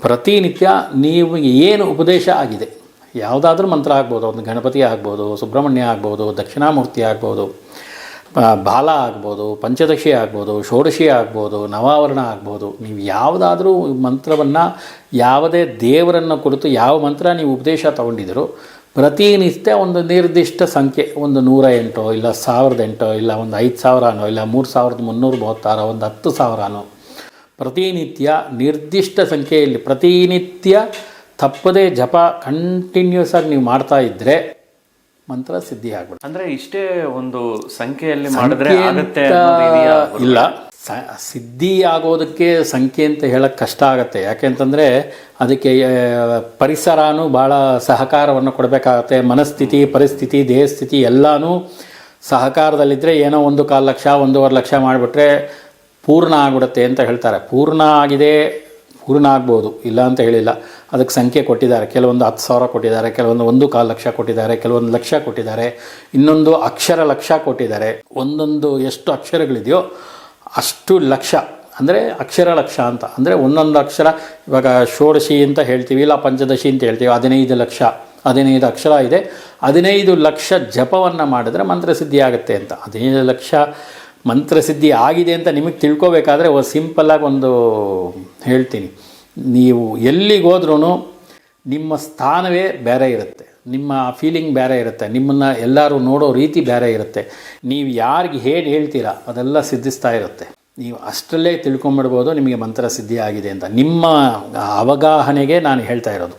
ಪ್ರತಿನಿತ್ಯ ನೀವು ಏನು ಉಪದೇಶ ಆಗಿದೆ, ಯಾವುದಾದ್ರೂ ಮಂತ್ರ ಆಗ್ಬೋದು, ಒಂದು ಗಣಪತಿ ಆಗ್ಬೋದು, ಸುಬ್ರಹ್ಮಣ್ಯ ಆಗ್ಬೋದು, ದಕ್ಷಿಣಾಮೂರ್ತಿ ಆಗ್ಬೋದು, ಬಾಲ ಆಗ್ಬೋದು, ಪಂಚದಶಿ ಆಗ್ಬೋದು, ಷೋಡಶಿ ಆಗ್ಬೋದು, ನವಾವರಣ ಆಗ್ಬೋದು, ನೀವು ಯಾವುದಾದ್ರೂ ಮಂತ್ರವನ್ನು, ಯಾವುದೇ ದೇವರನ್ನು ಕುರಿತು ಯಾವ ಮಂತ್ರ ನೀವು ಉಪದೇಶ ತೊಗೊಂಡಿದ್ದೀರೋ ಪ್ರತಿನಿತ್ಯ ಒಂದು ನಿರ್ದಿಷ್ಟ ಸಂಖ್ಯೆ, ಒಂದು 108 ಇಲ್ಲ 1008 ಇಲ್ಲ ಒಂದು 5000 ಇಲ್ಲ 3336 ಒಂದು 10,000 ಪ್ರತಿನಿತ್ಯ ನಿರ್ದಿಷ್ಟ ಸಂಖ್ಯೆಯಲ್ಲಿ ಪ್ರತಿನಿತ್ಯ ತಪ್ಪದೇ ಜಪ ಕಂಟಿನ್ಯೂಸ್ ಆಗಿ ನೀವು ಮಾಡ್ತಾ ಇದ್ದರೆ ಮಂತ್ರ ಸಿದ್ಧಿ ಆಗ್ಬಿಡುತ್ತೆ. ಅಂದರೆ ಇಷ್ಟೇ ಒಂದು ಸಂಖ್ಯೆಯಲ್ಲಿ ಮಾಡಿದ್ರೆ ಆಗುತ್ತೆ ಇಲ್ಲ. ಸಿದ್ಧಿ ಆಗೋದಕ್ಕೆ ಸಂಖ್ಯೆ ಅಂತ ಹೇಳೋಕ್ಕೆ ಕಷ್ಟ ಆಗುತ್ತೆ. ಯಾಕೆಂತಂದರೆ ಅದಕ್ಕೆ ಪರಿಸರನೂ ಭಾಳ ಸಹಕಾರವನ್ನು ಕೊಡಬೇಕಾಗತ್ತೆ. ಮನಸ್ಥಿತಿ, ಪರಿಸ್ಥಿತಿ, ದೇಹಸ್ಥಿತಿ ಎಲ್ಲನೂ ಸಹಕಾರದಲ್ಲಿದ್ದರೆ ಏನೋ 1.25 ಲಕ್ಷ 1.5 ಲಕ್ಷ ಮಾಡಿಬಿಟ್ರೆ ಪೂರ್ಣ ಆಗಿಬಿಡುತ್ತೆ ಅಂತ ಹೇಳ್ತಾರೆ. ಪೂರ್ಣ ಆಗಿದೆ, ಪೂರ್ಣ ಆಗ್ಬೋದು, ಇಲ್ಲ ಅಂತ ಹೇಳಿಲ್ಲ. ಅದಕ್ಕೆ ಸಂಖ್ಯೆ ಕೊಟ್ಟಿದ್ದಾರೆ. ಕೆಲವೊಂದು 10,000 ಕೊಟ್ಟಿದ್ದಾರೆ, ಕೆಲವೊಂದು 1.25 ಲಕ್ಷ ಕೊಟ್ಟಿದ್ದಾರೆ, ಕೆಲವೊಂದು ಲಕ್ಷ ಕೊಟ್ಟಿದ್ದಾರೆ, ಇನ್ನೊಂದು ಅಕ್ಷರ ಲಕ್ಷ ಕೊಟ್ಟಿದ್ದಾರೆ. ಒಂದೊಂದು ಎಷ್ಟು ಅಕ್ಷರಗಳಿದೆಯೋ ಅಷ್ಟು ಲಕ್ಷ ಅಂದರೆ ಅಕ್ಷರ ಲಕ್ಷ ಅಂತ. ಅಂದರೆ ಒಂದೊಂದು ಅಕ್ಷರ, ಇವಾಗ ಷೋಡಶಿ ಅಂತ ಹೇಳ್ತೀವಿ, ಇಲ್ಲ ಪಂಚದಶಿ ಅಂತ ಹೇಳ್ತೀವಿ, 15 ಲಕ್ಷ 15 ಅಕ್ಷರ ಇದೆ. 15 ಲಕ್ಷ ಜಪವನ್ನು ಮಾಡಿದ್ರೆ ಮಂತ್ರಸಿದ್ಧಿ ಆಗುತ್ತೆ ಅಂತ. 15 ಲಕ್ಷ ಮಂತ್ರಸಿದ್ಧಿ ಆಗಿದೆ ಅಂತ ನಿಮಗೆ ತಿಳ್ಕೊಬೇಕಾದ್ರೆ ಸಿಂಪಲ್ಲಾಗಿ ಒಂದು ಹೇಳ್ತೀನಿ. ನೀವು ಎಲ್ಲಿಗೋದ್ರೂ ನಿಮ್ಮ ಸ್ಥಾನವೇ ಬೇರೆ ಇರುತ್ತೆ, ನಿಮ್ಮ ಫೀಲಿಂಗ್ ಬೇರೆ ಇರುತ್ತೆ, ನಿಮ್ಮನ್ನು ಎಲ್ಲರೂ ನೋಡೋ ರೀತಿ ಬೇರೆ ಇರುತ್ತೆ. ನೀವು ಯಾರಿಗೆ ಹೇಳ್ತೀರಾ ಅದೆಲ್ಲ ಸಿದ್ಧಿಸ್ತಾ ಇರುತ್ತೆ. ನೀವು ಅಷ್ಟರಲ್ಲೇ ತಿಳ್ಕೊಂಬಿಡ್ಬೋದು ನಿಮಗೆ ಮಂತ್ರಸಿದ್ಧಿ ಆಗಿದೆ ಅಂತ. ನಿಮ್ಮ ಅವಗಾಹನೆಗೆ ನಾನು ಹೇಳ್ತಾ ಇರೋದು.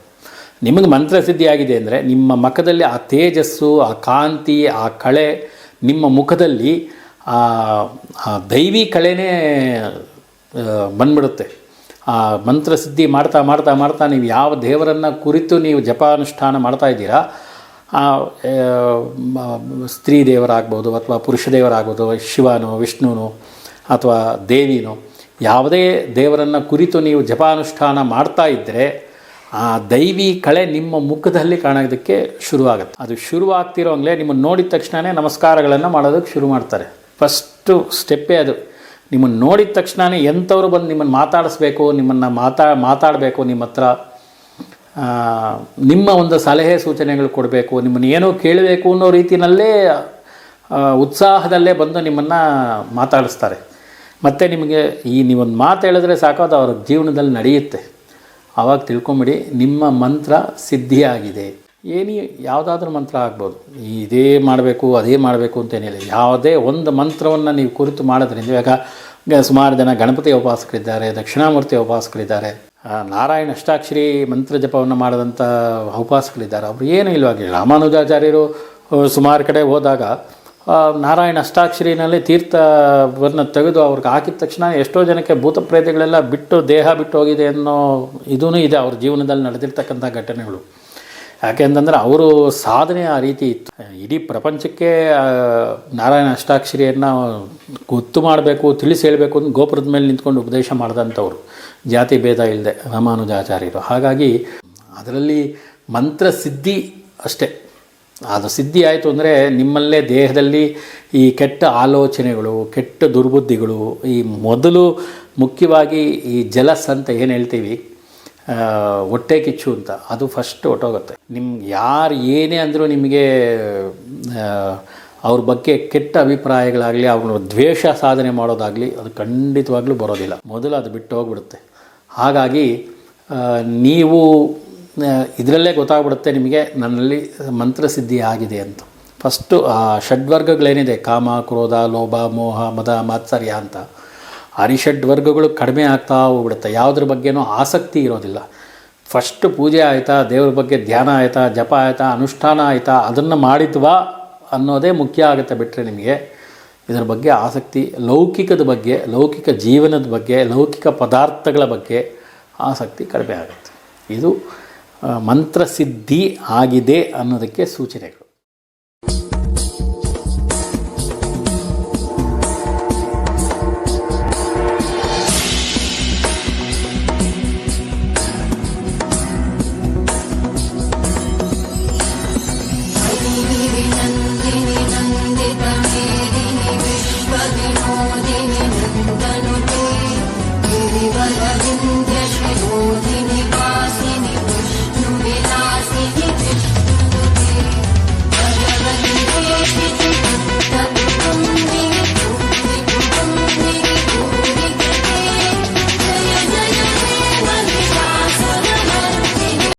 ನಿಮಗೆ ಮಂತ್ರಸಿದ್ಧಿ ಆಗಿದೆ ಅಂದರೆ ನಿಮ್ಮ ಮುಖದಲ್ಲಿ ಆ ತೇಜಸ್ಸು, ಆ ಕಾಂತಿ, ಆ ಕಳೆ, ನಿಮ್ಮ ಮುಖದಲ್ಲಿ ಆ ದೈವಿ ಕಳೆನೇ ಬಂದ್ಬಿಡುತ್ತೆ. ಆ ಮಂತ್ರಸಿದ್ಧಿ ಮಾಡ್ತಾ ಮಾಡ್ತಾ ಮಾಡ್ತಾ ನೀವು ಯಾವ ದೇವರನ್ನು ಕುರಿತು ನೀವು ಜಪಾನುಷ್ಠಾನ ಮಾಡ್ತಾ ಇದ್ದೀರಾ, ಸ್ತ್ರೀ ದೇವರಾಗ್ಬೋದು ಅಥವಾ ಪುರುಷ ದೇವರಾಗ್ಬೋದು, ಶಿವನೋ ವಿಷ್ಣುನೋ ಅಥವಾ ದೇವಿನೋ, ಯಾವುದೇ ದೇವರನ್ನು ಕುರಿತು ನೀವು ಜಪಾನುಷ್ಠಾನ ಮಾಡ್ತಾ ಇದ್ದರೆ ಆ ದೈವಿ ಕಳೆ ನಿಮ್ಮ ಮುಖದಲ್ಲಿ ಕಾಣೋದಕ್ಕೆ ಶುರುವಾಗುತ್ತೆ. ಅದು ಶುರುವಾಗ್ತಿರೋಂಗಲೇ ನಿಮ್ಮನ್ನು ನೋಡಿದ ತಕ್ಷಣವೇ ನಮಸ್ಕಾರಗಳನ್ನು ಮಾಡೋದಕ್ಕೆ ಶುರು ಮಾಡ್ತಾರೆ. ಫಸ್ಟು ಸ್ಟೆಪ್ಪೇ ಅದು. ನಿಮ್ಮನ್ನು ನೋಡಿದ ತಕ್ಷಣವೇ ಎಂಥವ್ರು ಬಂದು ನಿಮ್ಮನ್ನು ಮಾತಾಡಿಸ್ಬೇಕು, ನಿಮ್ಮನ್ನು ಮಾತಾಡಬೇಕು, ನಿಮ್ಮ ಹತ್ರ ನಿಮ್ಮ ಒಂದು ಸಲಹೆ ಸೂಚನೆಗಳು ಕೊಡಬೇಕು, ನಿಮ್ಮನ್ನು ಏನೋ ಕೇಳಬೇಕು ಅನ್ನೋ ರೀತಿಯಲ್ಲೇ ಉತ್ಸಾಹದಲ್ಲೇ ಬಂದು ನಿಮ್ಮನ್ನು ಮಾತಾಡಿಸ್ತಾರೆ. ಮತ್ತು ನಿಮಗೆ ನೀವೊಂದು ಮಾತು ಹೇಳಿದ್ರೆ ಸಾಕು, ಅದು ಅವ್ರ ಜೀವನದಲ್ಲಿ ನಡೆಯುತ್ತೆ. ಆವಾಗ ತಿಳ್ಕೊಂಬಿಡಿ ನಿಮ್ಮ ಮಂತ್ರ ಸಿದ್ಧಿಯಾಗಿದೆ. ಯಾವುದಾದ್ರೂ ಮಂತ್ರ ಆಗ್ಬೋದು, ಇದೇ ಮಾಡಬೇಕು ಅದೇ ಮಾಡಬೇಕು ಅಂತೇನಿಲ್ಲ. ಯಾವುದೇ ಒಂದು ಮಂತ್ರವನ್ನು ನೀವು ಕುರಿತು ಮಾಡೋದ್ರಿಂದ, ಇವಾಗ ಸುಮಾರು ಜನ ಗಣಪತಿ ಉಪಾಸಕರಿದ್ದಾರೆ, ದಕ್ಷಿಣಾಮೂರ್ತಿ ಉಪಾಸಕರಿದ್ದಾರೆ, ನಾರಾಯಣ ಅಷ್ಟಾಕ್ಷರಿ ಮಂತ್ರ ಜಪವನ್ನು ಮಾಡಿದಂಥ ಉಪಾಸಕರಿದ್ದಾರೆ. ಅವರು ಏನೂ ಇಲ್ಲವಾಗಿ ರಾಮಾನುಜಾಚಾರ್ಯರು ಸುಮಾರು ಕಡೆ ಹೋದಾಗ ನಾರಾಯಣ ಅಷ್ಟಾಕ್ಷರಿನಲ್ಲಿ ತೀರ್ಥವನ್ನು ತೆಗೆದು ಅವ್ರಿಗೆ ಹಾಕಿದ ತಕ್ಷಣ ಎಷ್ಟೋ ಜನಕ್ಕೆ ಭೂತ ಪ್ರೇತಗಳೆಲ್ಲ ದೇಹ ಬಿಟ್ಟು ಹೋಗಿದೆ ಅನ್ನೋ ಇದೂ ಇದೆ. ಅವ್ರ ಜೀವನದಲ್ಲಿ ನಡೆದಿರ್ತಕ್ಕಂಥ ಘಟನೆಗಳು. ಯಾಕೆಂತಂದರೆ ಅವರು ಸಾಧನೆ ಆ ರೀತಿ ಇತ್ತು. ಇಡೀ ಪ್ರಪಂಚಕ್ಕೆ ನಾರಾಯಣ ಅಷ್ಟಾಕ್ಷರಿಯನ್ನು ಗೊತ್ತು ಮಾಡಬೇಕು, ತಿಳಿಸಿ ಹೇಳಬೇಕು ಅಂತ ಗೋಪುರದ ಮೇಲೆ ನಿಂತ್ಕೊಂಡು ಉಪದೇಶ ಮಾಡಿದಂಥವ್ರು, ಜಾತಿ ಭೇದ ಇಲ್ಲದೆ ರಾಮಾನುಜಾಚಾರ್ಯರು. ಹಾಗಾಗಿ ಅದರಲ್ಲಿ ಮಂತ್ರಸಿದ್ಧಿ ಅಷ್ಟೇ. ಅದು ಸಿದ್ಧಿ ಆಯಿತು ಅಂದರೆ ನಿಮ್ಮಲ್ಲೇ ದೇಹದಲ್ಲಿ ಈ ಕೆಟ್ಟ ಆಲೋಚನೆಗಳು, ಕೆಟ್ಟ ದುರ್ಬುದ್ಧಿಗಳು, ಈ ಮೊದಲು ಮುಖ್ಯವಾಗಿ ಈ ಜಲಸ್ ಅಂತ ಏನು ಹೇಳ್ತೀವಿ, ಹೊಟ್ಟೆ ಕಿಚ್ಚು ಅಂತ, ಅದು ಫಸ್ಟ್ ಹೊಟ್ಟೋಗುತ್ತೆ. ನಿಮ್ಗೆ ಯಾರು ಏನೇ ಅಂದರೂ ನಿಮಗೆ ಅವ್ರ ಬಗ್ಗೆ ಕೆಟ್ಟ ಅಭಿಪ್ರಾಯಗಳಾಗಲಿ, ಅವ್ರ ದ್ವೇಷ ಸಾಧನೆ ಮಾಡೋದಾಗಲಿ ಅದು ಖಂಡಿತವಾಗ್ಲೂ ಬರೋದಿಲ್ಲ. ಮೊದಲು ಅದು ಬಿಟ್ಟು ಹೋಗ್ಬಿಡುತ್ತೆ. ಹಾಗಾಗಿ ನೀವು ಇದರಲ್ಲೇ ಗೊತ್ತಾಗ್ಬಿಡುತ್ತೆ ನಿಮಗೆ ನನ್ನಲ್ಲಿ ಮಂತ್ರಸಿದ್ಧಿ ಆಗಿದೆ ಅಂತ. ಫಸ್ಟು ಆ ಷಡ್ವರ್ಗಗಳೇನಿದೆ, ಕಾಮ, ಕ್ರೋಧ, ಲೋಭ, ಮೋಹ, ಮದ, ಮಾತ್ಸರ್ಯ ಅಂತ, ಹರಿಷಡ್ವರ್ಗಗಳು ಕಡಿಮೆ ಆಗ್ತಾ ಹೋಗ್ಬಿಡುತ್ತೆ. ಯಾವುದ್ರ ಬಗ್ಗೆನೂ ಆಸಕ್ತಿ ಇರೋದಿಲ್ಲ. ಫಸ್ಟು ಪೂಜೆ ಆಯಿತಾ, ದೇವ್ರ ಬಗ್ಗೆ ಧ್ಯಾನ ಆಯಿತಾ, ಜಪ ಆಯಿತಾ, ಅನುಷ್ಠಾನ ಆಯಿತಾ, ಅದನ್ನು ಮಾಡಿದ್ವಾ ಅನ್ನೋದೇ ಮುಖ್ಯ ಆಗುತ್ತೆ. ಬಿಟ್ಟರೆ ನಿಮಗೆ ಇದರ ಬಗ್ಗೆ ಆಸಕ್ತಿ, ಲೌಕಿಕದ ಬಗ್ಗೆ, ಲೌಕಿಕ ಜೀವನದ ಬಗ್ಗೆ, ಲೌಕಿಕ ಪದಾರ್ಥಗಳ ಬಗ್ಗೆ ಆಸಕ್ತಿ ಕಡಿಮೆ ಆಗುತ್ತೆ. ಇದು ಮಂತ್ರಸಿದ್ಧಿ ಆಗಿದೆ ಅನ್ನೋದಕ್ಕೆ ಸೂಚನೆಗಳು.